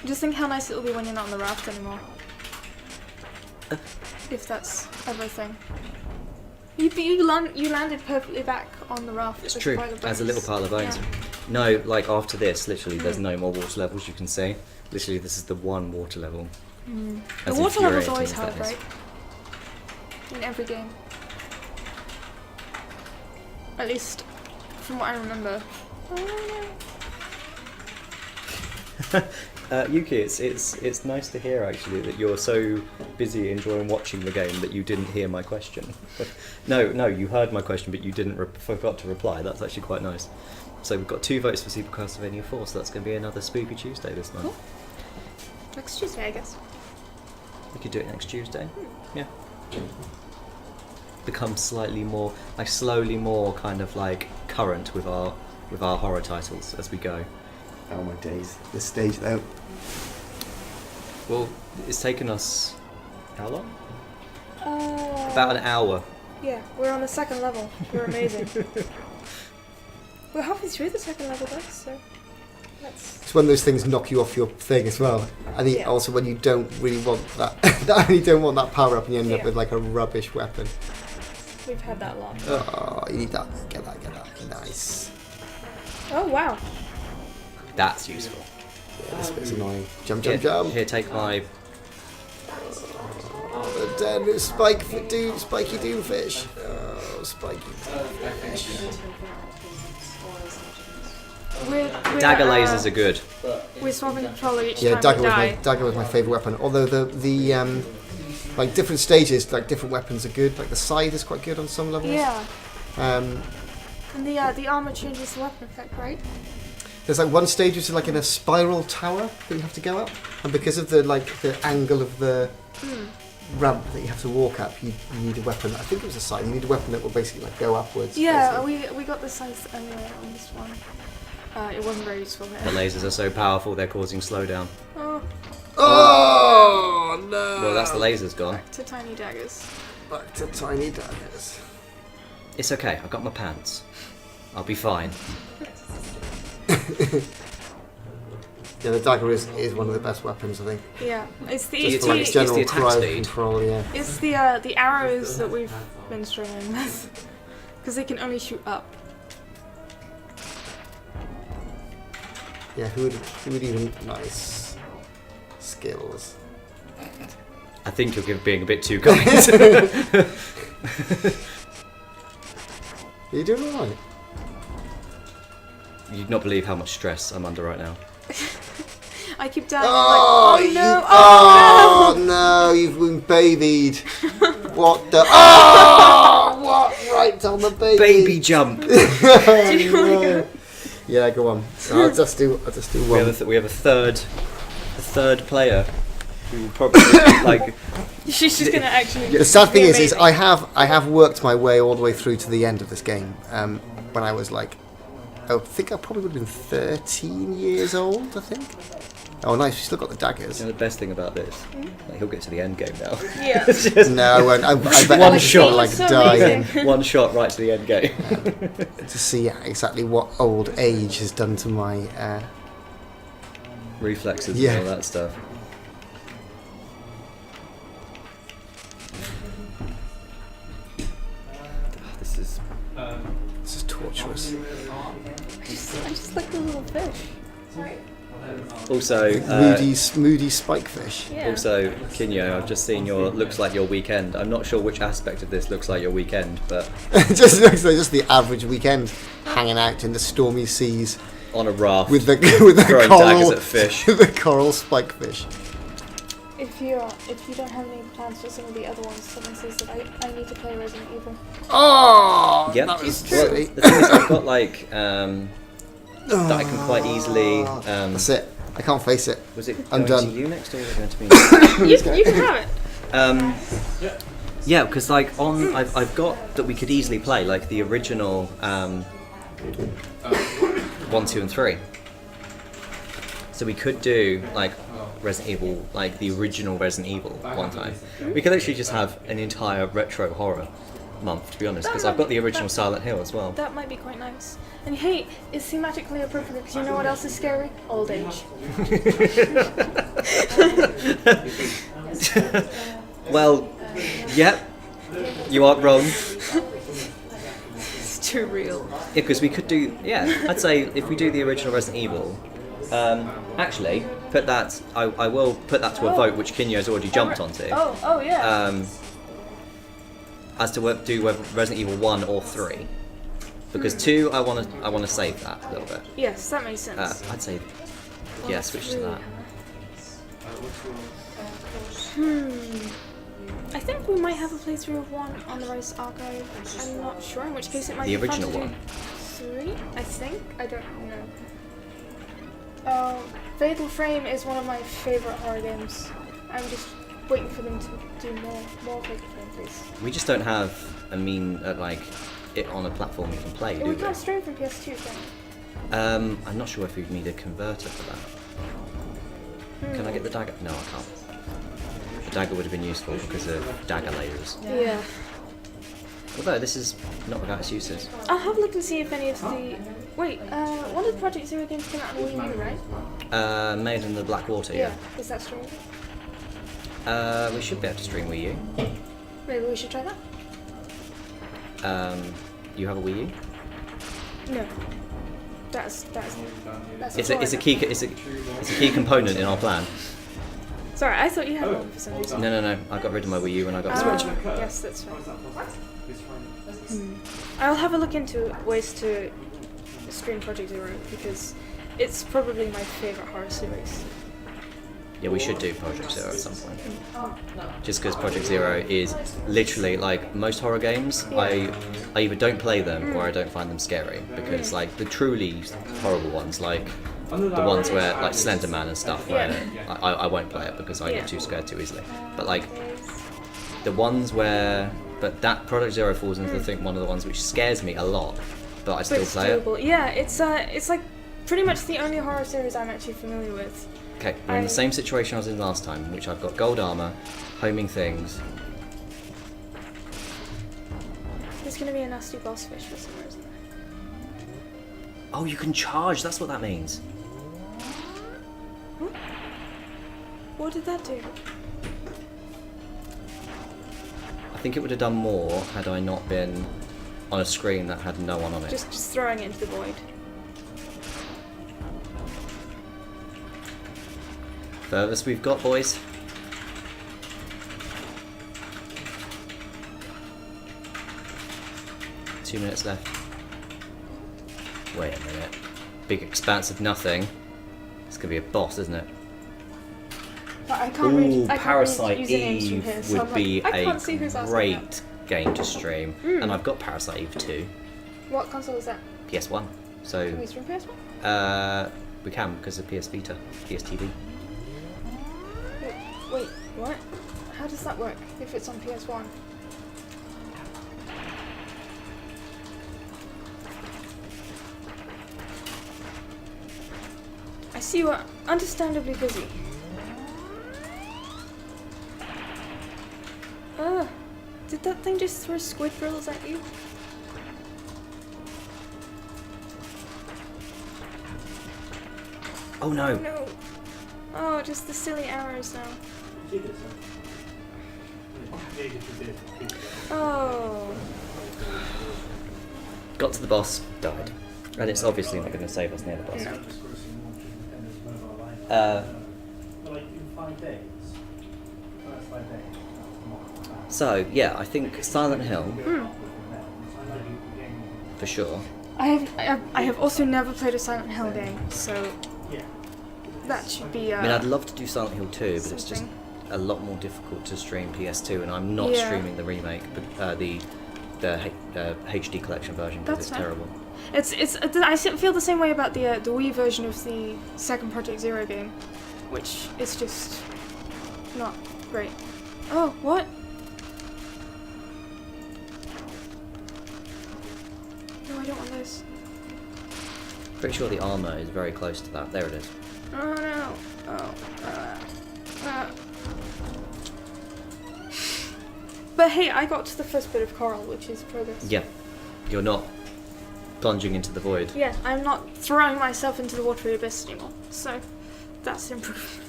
Just think how nice it'll be when you're not on the raft anymore. If that's ever a thing. You landed perfectly back on the raft. It's as true, part of the as a little bonus. part of the bonus. Yeah. No, like after this, literally, there's no more water levels you can see. Literally, this is the one water level. The As water level's infuriating always as hard, that is. right? In every game. At least from what I remember. Yuki, it's nice to hear actually that you're so busy enjoying watching the game that you didn't hear my question. No, you heard my question, but you didn't forgot to reply. That's actually quite nice. So we've got 2 votes for Super Castlevania 4, so that's going to be another Spooky Tuesday this month. Cool. Next Tuesday, I guess. We could do it next Tuesday. Yeah. Become slightly more, like slowly more kind of like current with our horror titles as we go. Oh my days. This stage though. Well, it's taken us how long? About About an hour. Yeah, we're on the second level. We're amazing. We're halfway through the second level though, so that's... It's when those things knock you off your thing as well. I think Yeah. also when you don't really want that, you don't want that power up and you end up Yeah. with like a rubbish weapon. We've had that long. Oh, you need that. Get that. Nice. Oh wow. That's useful. Yeah, this bit's annoying. Jump. Here, take my. Oh, the dead spiky doomfish. Oh, spiky doomfish. We're Dagger lasers are good. We're swapping controller each Yeah, time we die. dagger was my favourite weapon. Although the like different stages, like different weapons are good. Like the scythe is quite good on some levels. Yeah. Um, And the armor changes the weapon effect, right? there's like one stage which is like in a spiral tower that you have to go up, and because of the angle of the ramp that you have to walk up, you need a weapon. I think it was a scythe. You need a weapon that will basically like go upwards. Yeah, basically. we got the scythe earlier on this one. It wasn't very useful The here. lasers are so powerful they're causing slowdown. Oh, Oh no! Well, that's the lasers gone. back to tiny daggers. Back to tiny daggers. It's okay. I've got my pants. I'll be fine. Yeah, the dagger is one of the best weapons, I think. Yeah, it's the Just it's for, like, the, it's General the attack crowd speed. control, yeah. it's the arrows that we've been struggling with because they can only shoot up. Yeah, who would even nice skills. I think you're being a bit too kind. Are you doing alright? You'd not believe how much stress I'm under right now. I keep dying. Oh, I'm like, oh no! oh no! You've been babied. What the? Oh, what? Right on the baby. Baby jump. Do you want to go? Yeah, go on. I'll just do We one. have a third player who will probably like. She's just gonna actually. The sad thing be is amazing. I have worked my way all the way through to the end of this game. When I was like, I think I probably would have been 13 years old. I think. Oh, nice. You still got the daggers. You know, the best thing about this, like, he'll get to the end game now. Yeah. It's just No, I won't. I bet One I'm shot, like so dying amazing. one shot right to the end game. to see exactly what old age has done to my. Reflexes Yeah. and all that stuff. like the little fish. Also, Moody spikefish. Yeah. also, Kinyo, I've just seen your looks like your weekend. I'm not sure which aspect of this looks like your weekend, but It just looks like just the average weekend, hanging out in the stormy seas on a raft with the throwing coral, daggers at fish. the coral spikefish. If you don't have any plans for some of the other ones, someone says that I need to play Resident Evil. Oh, Yep. that was True. Well, silly. the thing is, I've got like that I can quite easily. That's it. I can't face it. Was it I'm going done. to you next, or was it going to me? You can have it. Yeah, because like I've got that we could easily play like the original 1, 2, and 3. So we could do like Resident Evil, like the original Resident Evil one time. We could actually just have an entire retro horror month, to be honest, because I've got the original Silent Hill as well. That might be quite nice. And hey, it's thematically appropriate because you know what else is scary? Old age. Well, yep, you aren't wrong. It's too real. Yeah, because we could do. Yeah, I'd say if we do the original Resident Evil, actually put that. I will put that to a vote, which Kinyo's already jumped onto. Oh yeah. As to whether Resident Evil 1 or 3, because 2 I want to save that a little bit. Yes, that makes sense. I'd say yeah, switch to that. I think we might have a playthrough of 1 on the Rise Archive. I'm not sure, in which case it might The be fun original to do one. 3, I think. I don't know. Fatal Frame is one of my favourite horror games. I'm just waiting for them to do more Fatal Frame, please. We just don't have like it on a platform we can play, do We we? can't stream from PS2, can we? I'm not sure if we'd need a converter for that. Can I get the dagger? No, I can't. The dagger would have been useful because of dagger layers. Yeah. Although this is not without its uses. I'll have a look and see if any of the... Wait, one of the Project Zero games came out on Wii U, right? Made in the Blackwater, yeah. Is that streaming? We should be able to stream Wii U. Maybe we should try that? You have a Wii U? No. That's It's a key component in our plan. Sorry, I thought you had one for some reason. No. I got rid of my Wii U when I got a Switch. Yes, that's right. I'll have a look into ways to stream Project Zero because it's probably my favourite horror series. Yeah, we should do Project Zero at some point. Just because Project Zero is literally like most horror games, I either don't play them or I don't find them scary because like the truly horrible ones, like the ones where like Slender Man and stuff, where I won't play it because I get too scared too easily. But like the ones where, but that Project Zero falls into one of the ones which scares me a lot, but I still play it. Yeah, it's like pretty much the only horror series I'm actually familiar with. Okay, we're in the same situation I was in last time, which I've got gold armor, homing things. There's gonna be a nasty boss fish for some reason. Oh, you can charge. That's what that means. What did that do? I think it would have done more had I not been on a screen that had no one on it. Just throwing it into the void. Furthest we've got, boys. Two minutes left. Wait a minute. Big expanse of nothing. It's gonna be a boss, isn't it? But I can't read. I can't Parasite read usernames from Eve here, so would I'm be like, I a can't see who's asking great game to stream, Mm. and I've got Parasite Eve 2, that. What console is that? PS1. So Can we stream PS1? we can because of PS Vita, PS TV. Wait, what? How does that work if it's on PS1? I see you are understandably busy. Did that thing just throw squid drills at you? Oh no! No. Oh, just the silly arrows now. Oh. Got to the boss, died. And it's obviously not going to save us near the boss. No. But like in 5 days, first 5 days. So yeah, I think Silent Hill for sure. I have also never played a Silent Hill game, so Yeah. that should be. I mean, I'd love to do Silent Hill 2, but it's just something. a lot more difficult to stream PS2, and I'm not Yeah. streaming the remake, but the HD collection version because That's it's fair. terrible. I feel the same way about the Wii version of the second Project Zero game, which is just not great. Oh, what? No, I don't want this. Pretty sure the armor is very close to that. There it is. Oh no. Oh. But hey, I got to the first bit of coral, which is progress. Yeah, you're not plunging into the void. Yeah, I'm not throwing myself into the watery abyss anymore. So, that's improved.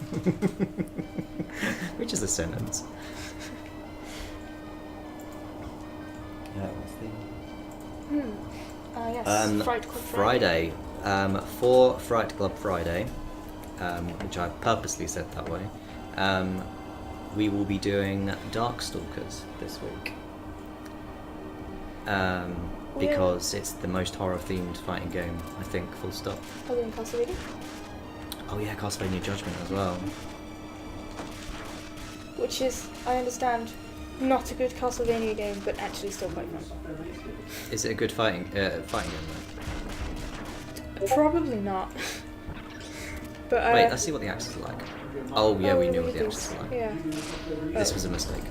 Which is a sentence. Yeah, what's the... Yes, Fright Club Friday. For Fright Club Friday, which I purposely said that way, we will be doing Darkstalkers this week. Because it's the most horror-themed fighting game, I think, full stop. Other than Castlevania? Oh yeah, Castlevania Judgment as well. Which is, I understand, not a good Castlevania game, but actually still quite fun. Is it a good fighting game though? Probably not. But Wait, let's see what the axes are like. Oh yeah, we knew what the axes were like. Yeah. This was a mistake.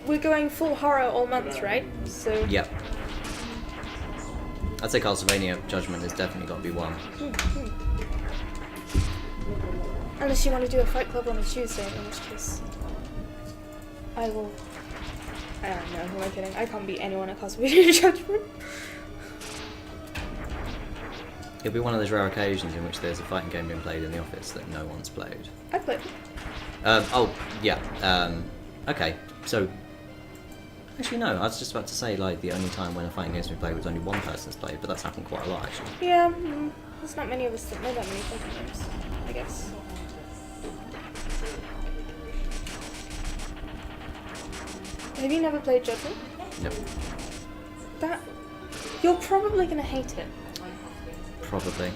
We're going full horror all month, right? So Yep. I'd say Castlevania Judgment has definitely got to be one. unless you want to do a Fight Club on a Tuesday, in which case I will. I don't know. Who am I kidding? I can't beat anyone at Castlevania Judgment. It'll be one of those rare occasions in which there's a fighting game being played in the office that no one's played. I played. Oh, yeah. Okay, so... Actually, no, I was just about to say, like, the only time when a fighting game's been played was only one person's played, but that's happened quite a lot, actually. Yeah, there's not many of us that know that many fighting games, I guess. Have you never played Judgment? No, You're probably gonna hate it. probably.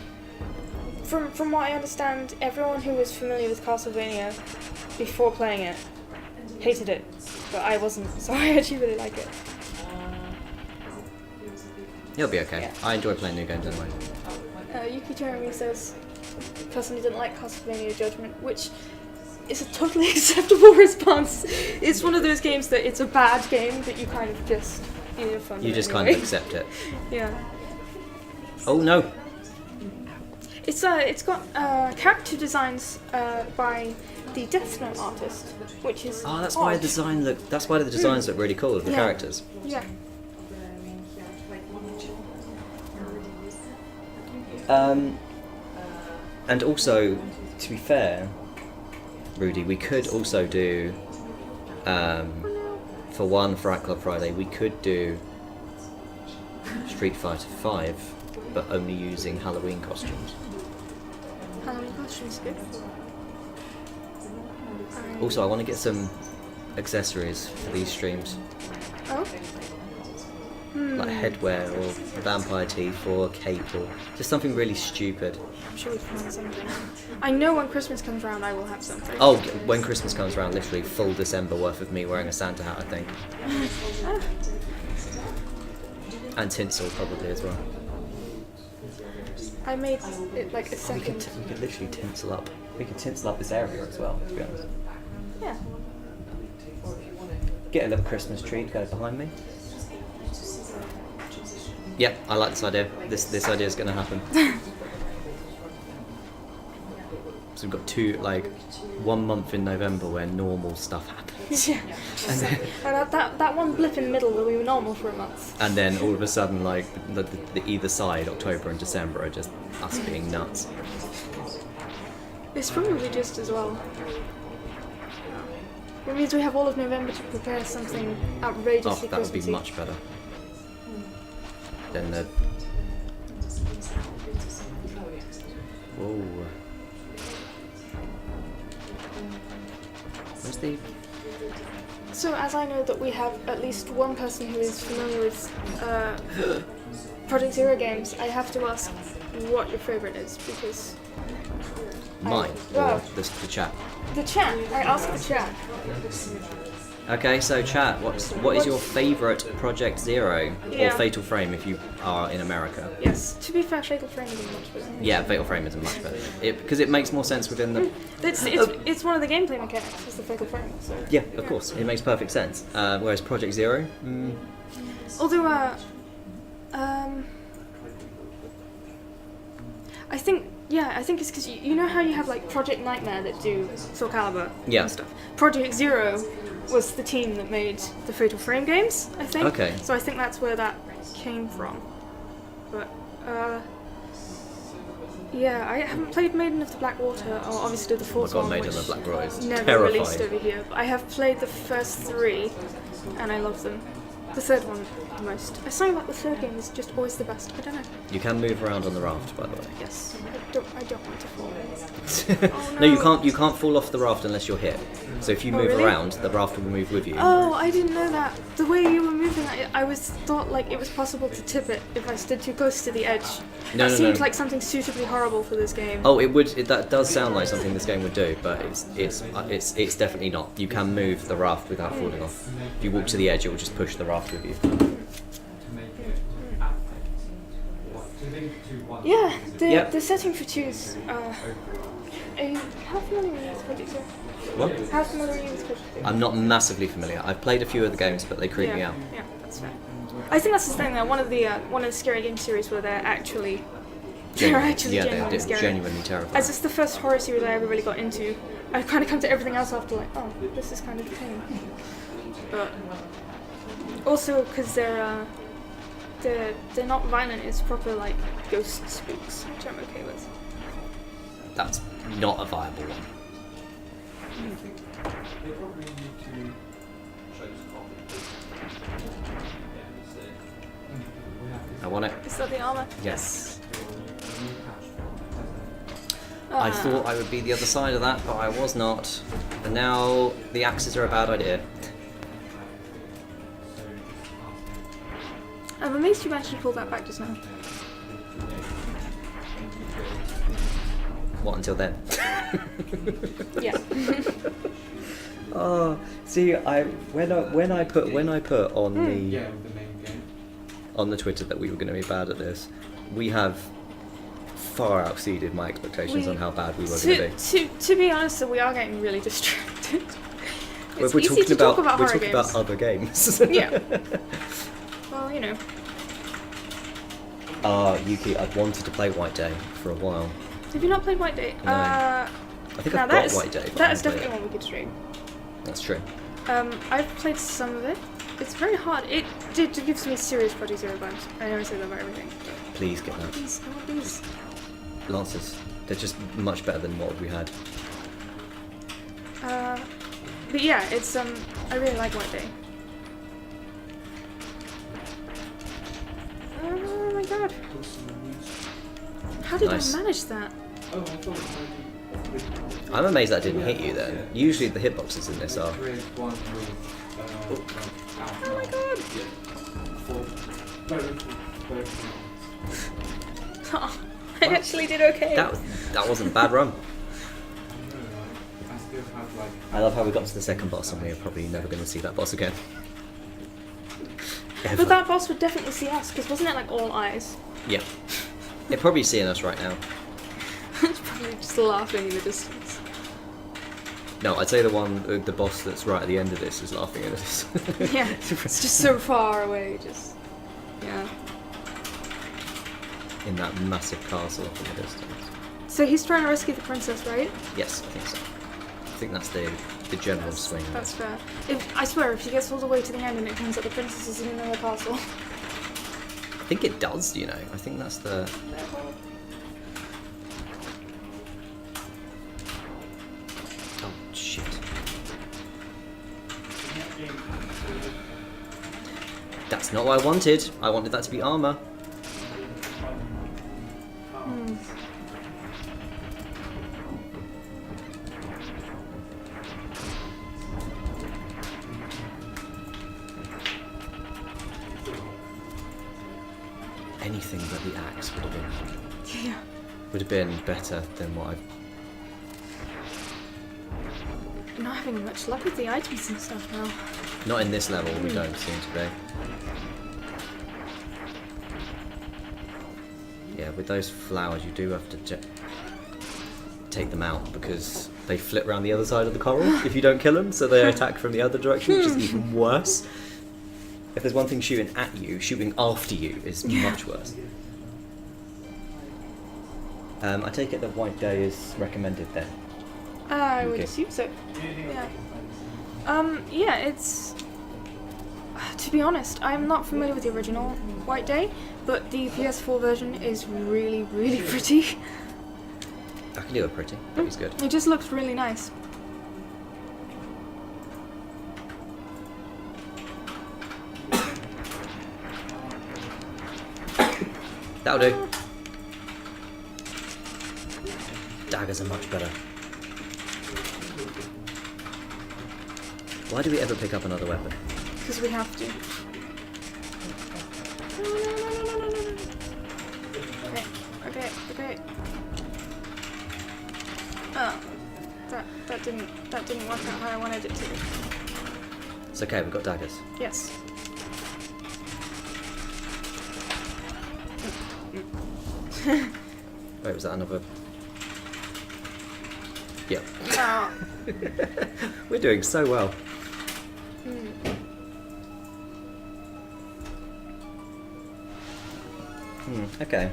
From what I understand, everyone who was familiar with Castlevania before playing it hated it, but I wasn't, so I actually really like it. It'll be okay. Yeah. I enjoy playing new games anyway. Yuki Jeremy says personally didn't like Castlevania Judgment, which is a totally acceptable response. It's one of those games that it's a bad game, but you kind of just have fun. You with just it kind anyway. of accept it. Yeah. Oh no! It's got character designs by the Death Note artist, which is Oh, that's odd. why the design look. That's why the designs look really cool of the Yeah. characters. Yeah. And also, to be fair, Rudy, we could also do, for one Fright Club Friday, we could do Street Fighter 5, but only using Halloween costumes. Halloween costumes good. Also, I want to get some accessories for these streams, Oh. like headwear or vampire teeth or cape or just something really stupid. I'm sure we can find something. I know when Christmas comes around, I will have something. Oh, when Christmas comes around, literally full December worth of me wearing a Santa hat, I think. And tinsel probably as well. I made it like a We second. could literally tinsel up. We could tinsel up this area as well, to be honest. Yeah. Get a little Christmas tree to go behind me. Yep, I like this idea. This idea is going to happen. So we've got 1 month in November where normal stuff happens. Yeah. And that one blip in the middle will be normal for a month. And then all of a sudden, like, the either side, October and December, are just us being nuts. It's probably just as well. It means we have all of November to prepare something outrageously Oh, that would be Christmassy. much better. then the. Whoa. Where's the? So as I know that we have at least one person who is familiar with Project Zero games, I have to ask what your favourite is, because Mine well, or the chat? the chat. I asked the chat. Okay, so chat, what is your favourite Project Zero Yeah. or Fatal Frame if you are in America? Yes. To be fair, Fatal Frame is much better. Yeah, Fatal Frame is much better because it makes more sense within the. It's one of the gameplay mechanics. Is the Fatal Frame. So. Yeah, of course, it makes perfect sense. Whereas Project Zero, Although, I think it's because you know how you have like Project Nightmare that do Soul Calibur Yeah. and stuff. Project Zero was the team that made the Fatal Frame games, I think. Okay. So I think that's where that came from. But yeah, I haven't played Maiden of the Black Water or obviously the I fourth got one, made which on the Black Roy. It's never released terrifying. over here. But I have played the first three, and I love them. The third one the most. I something about the third game is just always the best. I don't know. You can move around on the raft, by the way. Yes, I don't want to fall. No, you can't fall off the raft unless you're hit. So if you move really? around, the raft will move with you. Oh, I didn't know that. The way you were moving, I thought like it was possible to tip it if I stood too close to the edge. No, That no, seems no. like something suitably horrible for this game. Oh, it would. That does sound like something this game would do, but it's definitely not. You can move the raft without falling off. If you walk to the edge, it will just push the raft with you. Yeah, Yep. the setting for twos. How familiar are you with Project Zero? What? How familiar are you with Project Zero? I'm not massively familiar. I've played a few of the games, but they creep me out. Yeah, that's fair. I think that's the thing. Though. One of the scary game series where they're actually Genuinely genuinely scary. genuinely terrifying. As it's the first horror series I ever really got into, I kind of come to everything else after like, oh, this is kind of tame. But also because they're not violent. It's proper like ghost spooks, which I'm okay with. That's not a viable one. They probably need to show us I want it. Is that the armor? Yes. Ah. I thought I would be the other side of that, but I was not. And now the axes are a bad idea. I'm amazed you actually pulled that back just now. What until then? Yeah. Oh, see, when I put on Yeah, the with the main game. on the Twitter that we were going to be bad at this, we have far exceeded my expectations on how bad we were going to be. To be honest, we are getting really distracted. It's We're easy talking to talk about we're horror talking games. about other games. Yeah. Well, you know. Yuki, I've wanted to play White Day for a while. Have you not played White Day? No. I think now I've that got is White Day. but I that is haven't played definitely one we could stream. it. That's true. I've played some of it. It's very hard. It gives me serious Project Zero vibes. I know I say that about everything. But Please get that. these, I want these. Lancers. They're just much better than what we had. But yeah, it's I really like White Day. Oh my god. How did Nice. I manage that? Oh, I thought it might be. I'm amazed that didn't hit you then. Usually the hitboxes in this are. Create one with. Oh my god. Oh, I actually did okay. That wasn't a bad run. I still have like. I love how we got to the second boss and we're probably never going to see that boss again. Ever. But that boss would definitely see us, because wasn't it like all eyes? Yeah. They're probably seeing us right now. It's probably just laughing in the distance. No, I'd say the boss that's right at the end of this is laughing at us. Yeah, it's just so far away, just... Yeah. In that massive castle off in the distance. So he's trying to rescue the princess, right? Yes, I think so. I think that's the general swing. of it. That's fair. I swear, if he gets all the way to the end and it turns out the princess is in another castle... I think it does, you know. I think that's the... Oh, shit. That's not what I wanted. I wanted that to be armor. anything but the axe Yeah. would have been better than what I've. I'm not having much luck with the items and stuff now. Not in this level, we don't seem to be. Yeah, with those flowers, you do have to take them out because they flip around the other side of the coral if you don't kill them, so they attack from the other direction, which is even worse. If there's one thing shooting at you, shooting after you is much worse. I take it that White Day is recommended then. I would Okay. assume so. Yeah. Yeah, it's. To be honest, I'm not familiar with the original White Day, but the PS4 version is really, really pretty. I can do it pretty. That was good. It just looks really nice. That'll do. Daggers are much better. Why do we ever pick up another weapon? Because we have to. No. Okay. Oh, that didn't work out how I wanted it to. It's okay, we've got daggers. Yes. Wait, was that another? Yep. Oh. We're doing so well. Okay.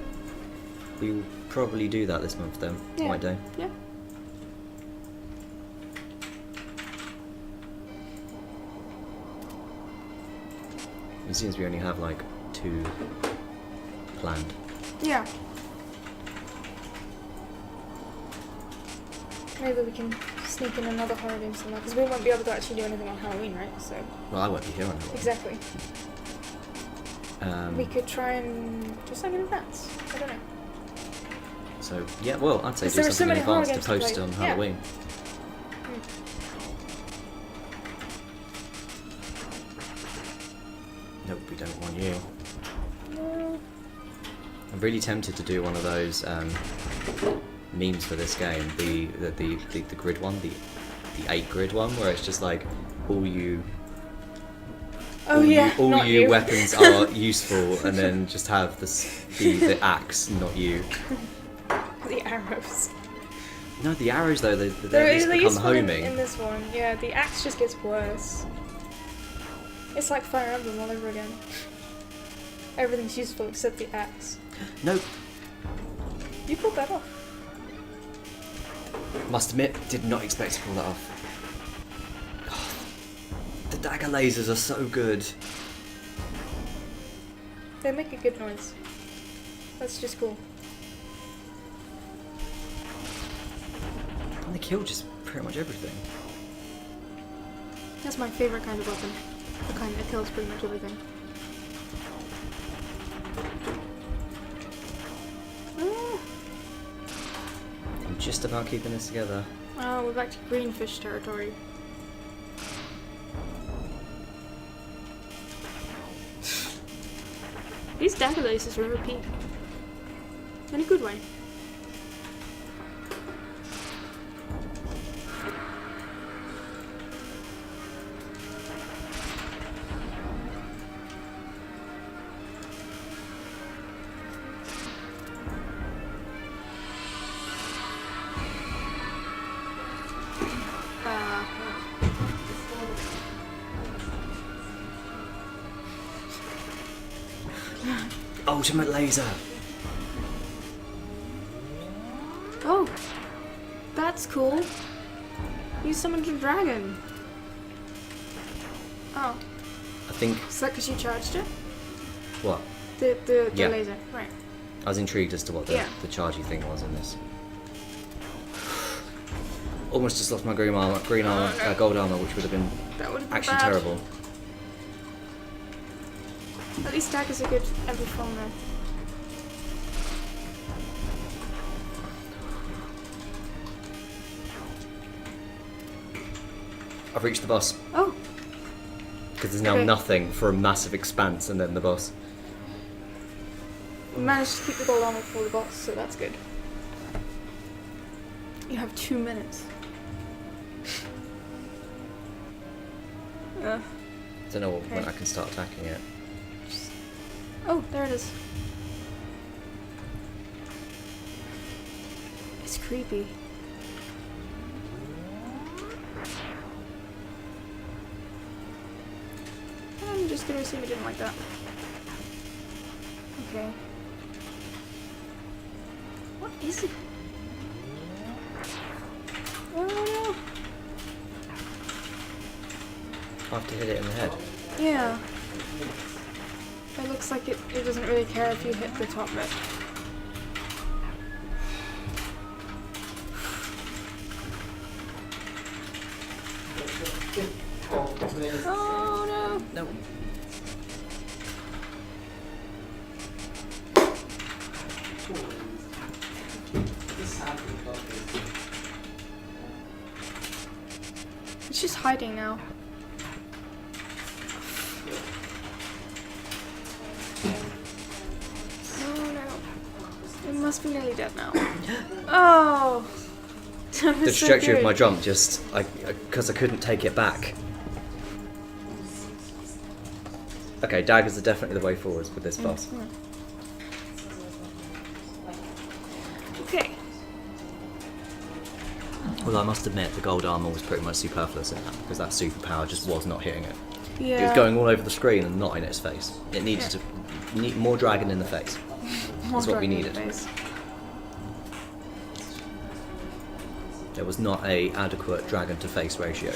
We'll probably do that this month then. Yeah. White Day. Yeah. It seems we only have like 2 planned. Yeah. Maybe we can sneak in another holiday somewhere, because we won't be able to actually do anything on Halloween, right? So. Well, I won't be here on Halloween. Exactly. We could try and do something in advance. I don't know. So yeah, well, I'd say do There are so something in many horror advance to games to post play. on Yeah. Halloween. Nope, we don't want you. No. I'm really tempted to do one of those memes for this game, the grid one, the 8 grid one, where it's just like all you Oh yeah. all not you you. weapons are useful, and then just have the axe, not you. The arrows. No, the arrows though, they They're at least become useful in homing. this one. Yeah, the axe just gets worse. It's like Fire Emblem all over again. Everything's useful except the axe. No, You pulled that off. must admit, did not expect to pull that off. The dagger lasers are so good. They make a good noise. That's just cool. And they kill just pretty much everything. That's my favorite kind of weapon. The kind that kills pretty much everything. Ah. I'm just about keeping this together. Oh, we're back to greenfish territory. These dagger lasers are OP. In a good way. Ultimate laser. Oh, that's cool. You summoned a dragon. Oh, I think is that because you charged it? what? The Yeah. laser, right? I was intrigued as to what the Yeah. chargey thing was in this. Almost just lost my gold armor, which would have been That would have been actually bad. terrible. At least daggers are good every form though. I've reached the boss Oh, because there's now Okay. nothing for a massive expanse, and then the boss. managed to keep the gold armor before the boss, so that's good. You have 2 minutes. I don't know when I can start attacking it. Oh, there it is. It's creepy. I'm just gonna assume it didn't like that. Okay. What is it? Oh no! I have to hit it in the head. Yeah. It looks like it doesn't really care if you hit the top bit. Oh no! No. It's just hiding now. Oh no. It must be nearly dead now. Oh! That The was so trajectory of good. my jump just, because I couldn't take it back. Okay, daggers are definitely the way forwards with this boss. Okay. Well, I must admit, the gold armor was pretty much superfluous in that, because that superpower just was not hitting it. Yeah. It was going all over the screen and not in its face. It needed to need more dragon in the face. More That's what we dragon needed. face. There was not a adequate dragon to face ratio.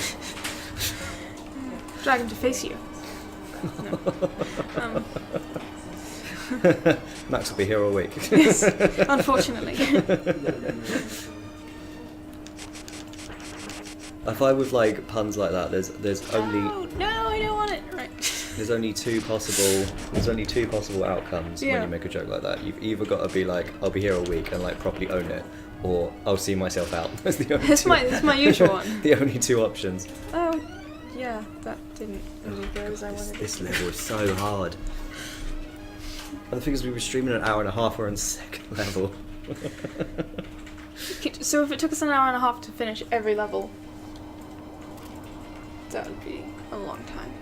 Dragon to face you. No. Max will be here all week. Yes, unfortunately. I find with like puns like that, there's only Oh, no, I don't want it. Right. there's only two possible outcomes Yeah. when you make a joke like that. You've either got to be like, I'll be here all week and like properly own it, or I'll see myself out. That's the only That's two. my usual one. The only two options. Oh, yeah, that didn't really go as I wanted. This level is so hard. And the thing is, we were streaming an hour and a half. We're on second level. So if it took us an hour and a half to finish every level, that would be a long time.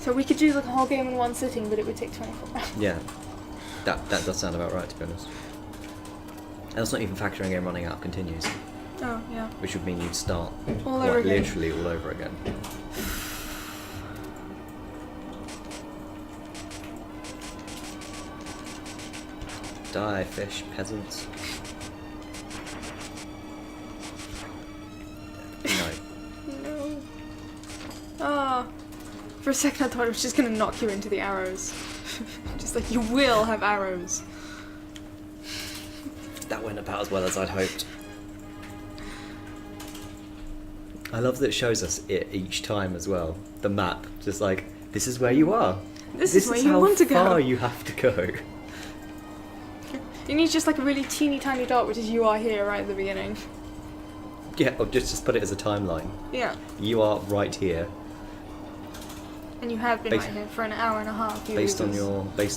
So we could do like a whole game in one sitting, but it would take 24 hours. Yeah, that does sound about right, to be honest. And that's not even factoring in running out continues, Oh, yeah. which would mean you'd start All over again. literally all over again. Die, fish, peasants. No. No. Ah. For a second I thought it was just gonna knock you into the arrows. Just like, you will have arrows. That went about as well as I'd hoped. I love that it shows us it each time as well. The map, just like, this is where you are. This is where you how want to go. far you have to go. You need just like a really teeny tiny dot, which is you are here right at the beginning. Yeah, or just put it as a timeline. Yeah. You are right here, And you have been Bas- right here for an hour and a half. You based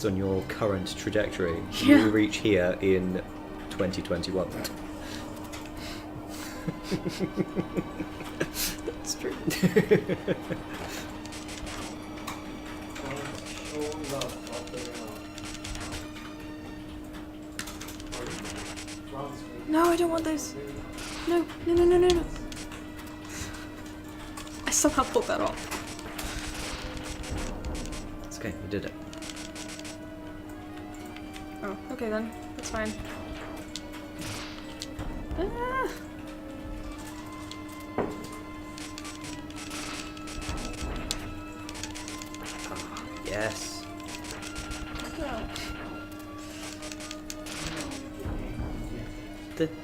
on your current trajectory. You Yeah. will reach here in 2021. That's true. No, I don't want those. No, no, no, no, no, no. I somehow pulled that off. It's okay, we did it. Oh, okay then. That's fine. Ah. Yes. No.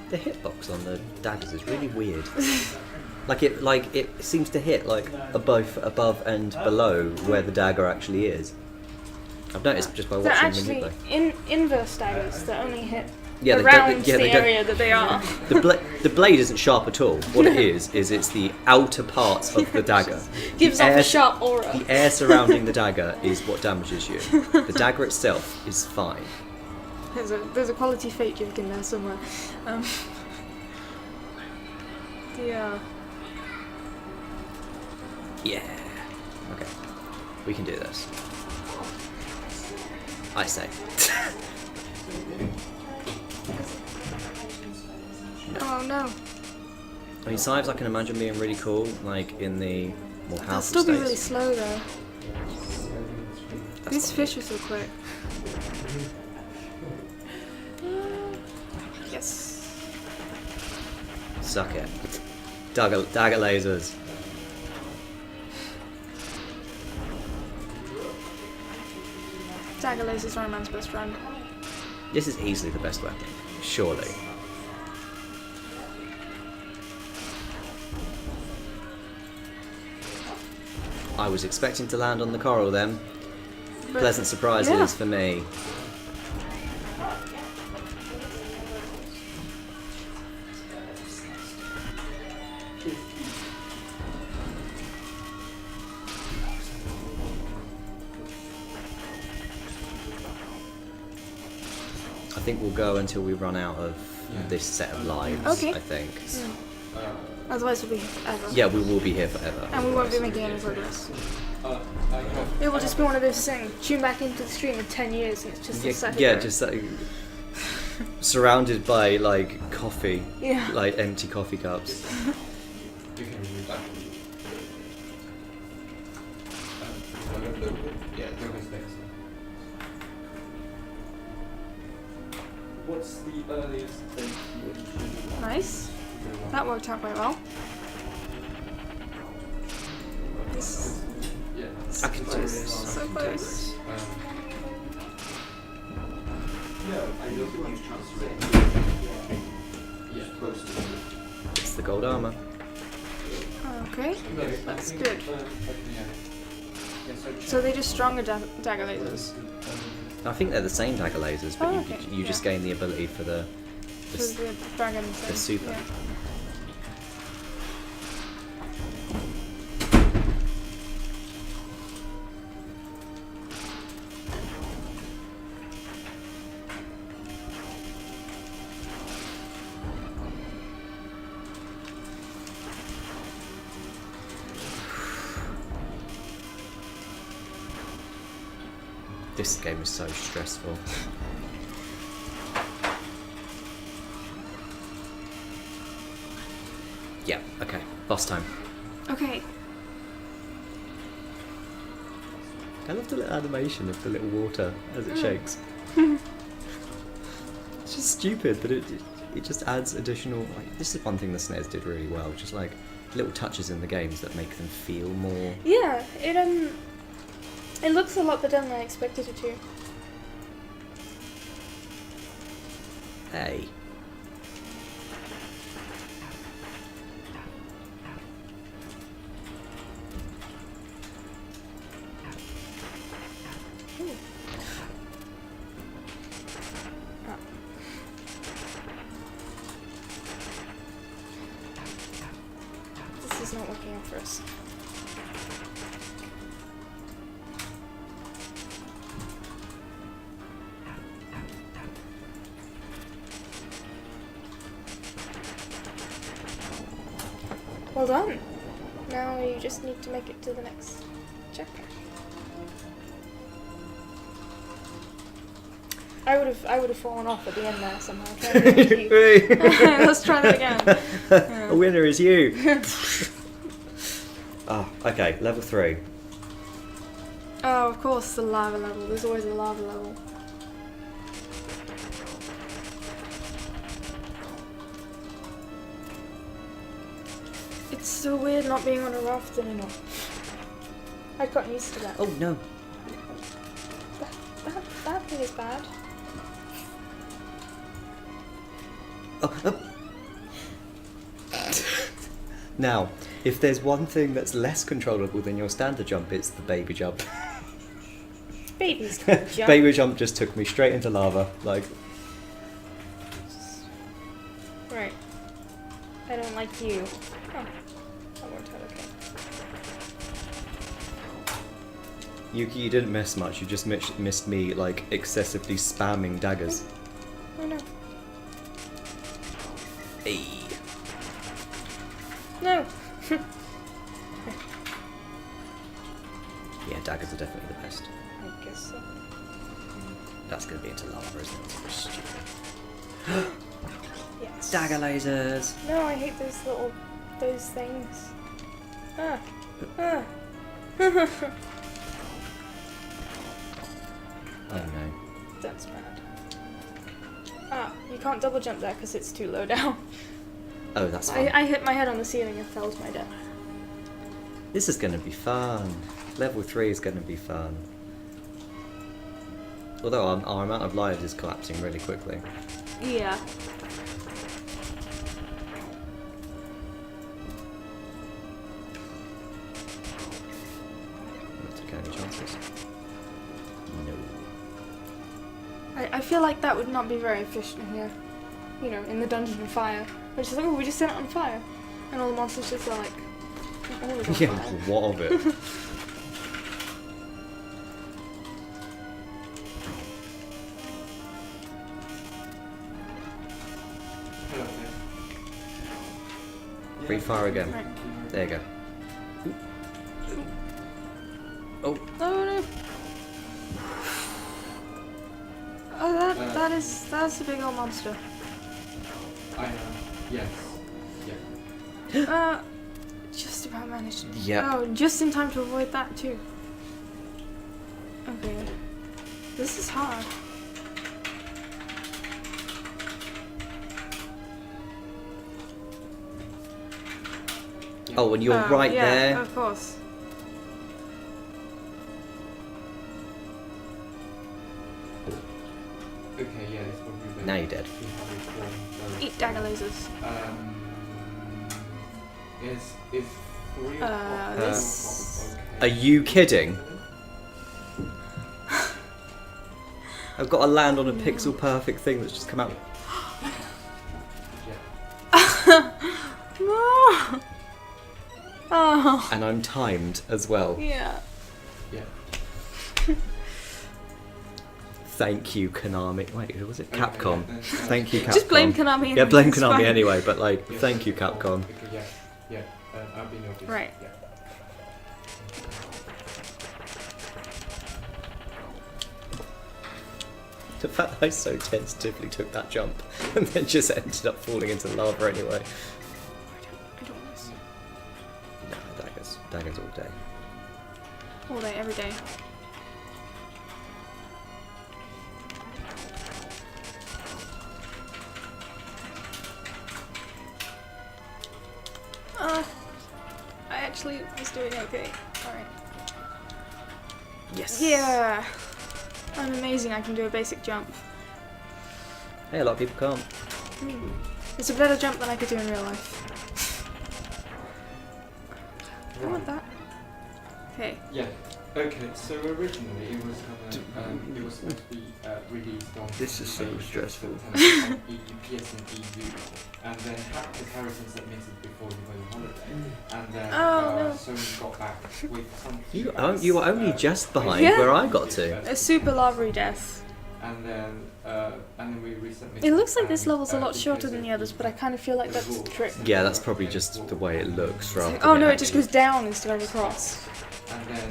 The hitbox on the daggers is really weird. like it seems to hit like above and below where the dagger actually is. I've noticed just by They're watching actually the gameplay. inverse daggers that only hit Yeah, around they the don't- area that they are. The blade isn't sharp at all. What it is it's the outer parts of the dagger. Gives The off air- a sharp aura. The air surrounding the dagger is what damages you. The dagger itself is fine. There's a quality fate joke in there somewhere. Yeah. Yeah. Okay. We can do this. I say. Oh no. I mean, Scythes I can imagine being really cool, like in the more They'll powerful still be states. really slow though. That's These not fish are so quick. Yes. Suck it. Dagger lasers. Dagger lasers are a man's best friend. This is easily the best weapon. Surely. I was expecting to land on the coral then. But- Pleasant surprises yeah. for me. I think we'll go until we run out of this set of lives, Okay. I think. Otherwise we'll be ever. Yeah, we will be here forever. And we won't be making any progress. It will just be one of those things. Tune back into the stream in 10 years and it's just a second. Yeah, just like surrounded by like coffee, Yeah. like empty coffee cups. You can remove that. Yeah, look at space. What's the earliest thing you would Nice. That worked out quite well. This Yeah. I can do this. so I can do close. this. Yeah. Close to It's the gold armor. Okay. No, That's good. Yeah, So they just stronger dagger lasers. I think they're the same dagger lasers, but Oh, you, okay. you just Yeah. gain the ability for the For the dragon thing. the super. Yeah. This game is so stressful. Yeah, okay. Boss time. Okay. I love the little animation of the little water as it shakes. It's just stupid, but it just adds additional. Like, this is one thing the SNES did really well, just like little touches in the games that make them feel more. Yeah, it looks a lot better than I expected it to. Hey. This is not working out for us. Well done. Now you just need to make it to the next chapter. I would have fallen off at the end there somehow. Trying to make you. Let's try that again. A winner is you. Ah, okay, level 3. Oh, of course, the lava level. There's always a lava level. It's so weird not being on a raft anymore. I've gotten used to that. Oh no. That thing is bad. Oh. Now, if there's one thing that's less controllable than your standard jump, it's the baby jump. Babies can jump. Baby jump just took me straight into lava. Like, Right. I don't like you. Oh, that worked out okay. Yuki, you didn't miss much. You just missed me like excessively spamming daggers. Oh no. Hey. No! Yeah, daggers are definitely the best. I guess so. That's gonna be into lava, isn't it? It's so stupid. Yes. Dagger lasers. No, I hate those things. Ah. Ah. Oh no. That's bad. Ah, you can't double jump there because it's too low down. Oh, that's fine. I hit my head on the ceiling and fell to my death. This is gonna be fun. Level 3 is gonna be fun. Although our amount of lives is collapsing really quickly. Yeah. Not taking any chances. No. I feel like that would not be very efficient here. You know, in the Dungeon of Fire. Which is like, oh, we just set it on fire. And all the monsters just are like, always on Yeah, fire. what of it? Hello there. Breathe fire again. Right. There you go. Oh, Oh no. Oh, that's a big old monster. I know. Yes. Yeah. Just about managed. yeah. Oh, just in time to avoid that too. Okay. This is hard. Oh, and you're right yeah, there. Of course. Okay, yeah, it's probably better. Now you're dead. to have it form, Eat dagger lasers. Is 3 o'clock this- okay? Are you kidding? I've got to land on a pixel perfect thing that's just come out. Yeah. No. Oh. And I'm timed as well. Yeah. Yeah. Thank you, Konami. Wait, who was it? Okay, Capcom. yeah, Thank you, Capcom. Just blame Konami. Yeah, blame it's Konami fine. anyway, but like, Yeah, thank you, Capcom. Okay, yeah. I've been noticed. Right. Yeah. The fact that I so tentatively took that jump and then just ended up falling into the lava anyway. I don't want to see. No, daggers all day. All day, every day. I actually was doing okay. Alright. Yes. Yeah! I'm amazing, I can do a basic jump. Hey, a lot of people can't. It's a better jump than I could do in real life. I want that. Okay. Yeah. Okay. So originally it was supposed to be released on. This is so May stressful. 5th on PS and EU, and then Harrison submitted before he went on holiday, and then Oh, no. Sony got back with some. You were only just behind Yeah. where I got to. A super lavery death. And then we resubmitted. It looks like this and, level's a lot because shorter than of the others, but I kind of feel like that's the trick. Yeah, that's probably just the way it looks rather than Oh no, it it just goes down instead of across. And then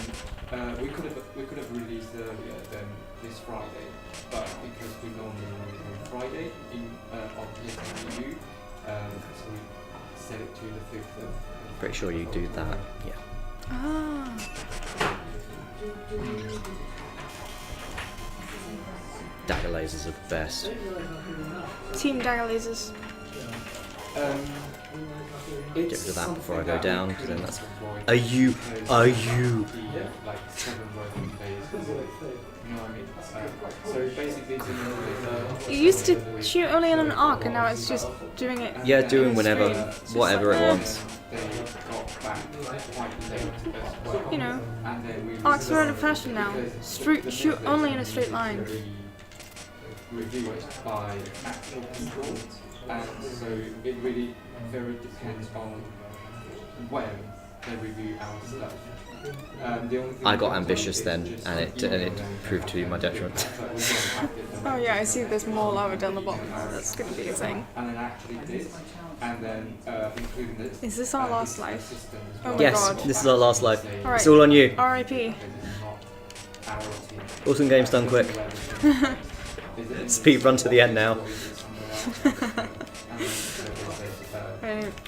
we could have released earlier than this Friday, but because we normally release on Friday on PS EU, so we set it to the 5th of. Pretty sure you do that. Yeah. Ah. Dagger lasers are the best. Team dagger lasers. Get rid of that before I go down, because then that's. Avoid Are you? because Are you? the, like 7 working days. You know what I mean? So basically, it's in It used to shoot only on an arc, and now it's just doing it. Yeah, doing whenever, Just whatever like it that. wants. They got back quite late as well. You know, And then we arcs are out of fashion now. Shoot only in a straight line. Reviewed by actual people and so it really very depends on when they review our stuff. The only thing I got we ambitious is then, just and it proved to be my detriment. but we don't have it. Oh yeah, I see there's more lava down the bottom. That's gonna be a thing. And then actually this, and then including this. Is this our last this life? system as Oh well. my Yes, god. this is our last life. Alright. It's all on you. R.I.P. Awesome games done quick. Speed run to the end now.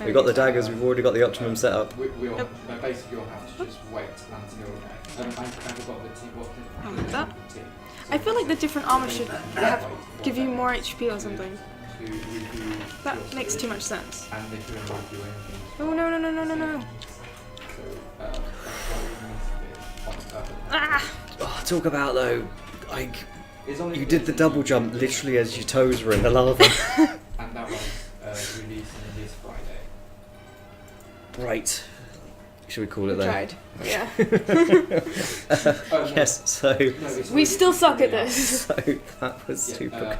We got the daggers, we've already got the optimum set up. We'll basically you'll have to just wait until I forgot the team. What Oh, like that? I feel like the different armor should give you more HP or something. That makes too much sense. And they couldn't review anything. Oh no no no no no no! So that's why we missed it on purpose. Ah! Oh, talk about though, like, It's only you did the double jump literally as your toes were in the lava. and that was released on this Friday. Right. Should we call it We there? tried. Yeah. Yes, so We still suck at this. so that was Super Actually,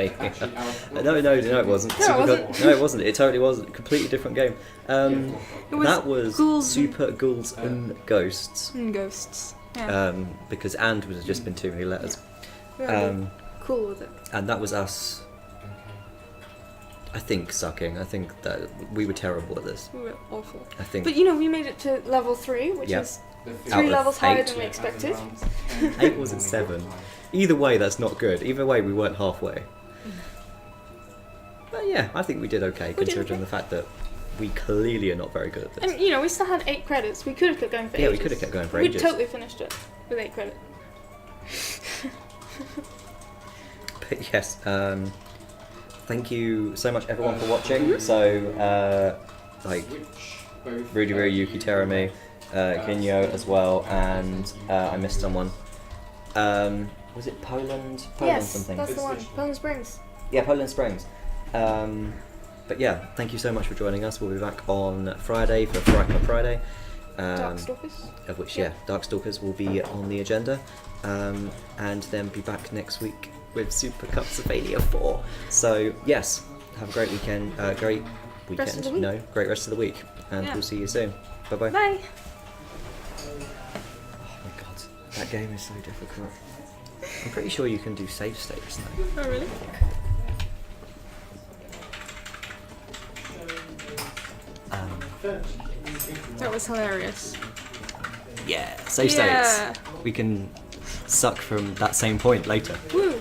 Castlevania. No, it wasn't. No, it wasn't. No, it wasn't. It totally wasn't. Completely different game. It was That was Ghouls Super Ghouls N Ghosts. and ghosts. Yeah. Because and would have just been too many letters. We were Um, cool with it. and that was us, I think, sucking. I think that we were terrible at this. We were awful. I think But you know, we made it to level 3, which Yeah. is Out 3 of levels higher 8. than we expected. 8 was at 7. Either way, that's not good. Either way, we weren't halfway. But yeah, I think we did okay, We did considering okay. the fact that we clearly are not very good at this. And you know, we still had 8 credits. We could have kept going for Yeah, ages. we could have kept going for We ages. totally finished it with 8 credits. But yes, thank you so much everyone for watching. So, like, Rudy Roo, Yuki Terami, Kinyo as well, and I missed someone. Was it Poland? Poland Yes, something. that's the one. Poland Springs. Yeah, Poland Springs. But yeah, thank you so much for joining us. We'll be back on Friday for Fright Club Friday. Darkstalkers. Of which, yeah, Darkstalkers will be on the agenda. And then be back next week with Super Castlevania 4. So, yes, have a great weekend. Great weekend. Rest of the week. No, great rest of the week. And Yeah. we'll see you soon. Bye-bye. Bye. Oh my god, that game is so difficult. I'm pretty sure you can do save states now. Oh, really? That was hilarious. Yeah, save Yeah. states. We can suck from that same point later. Woo!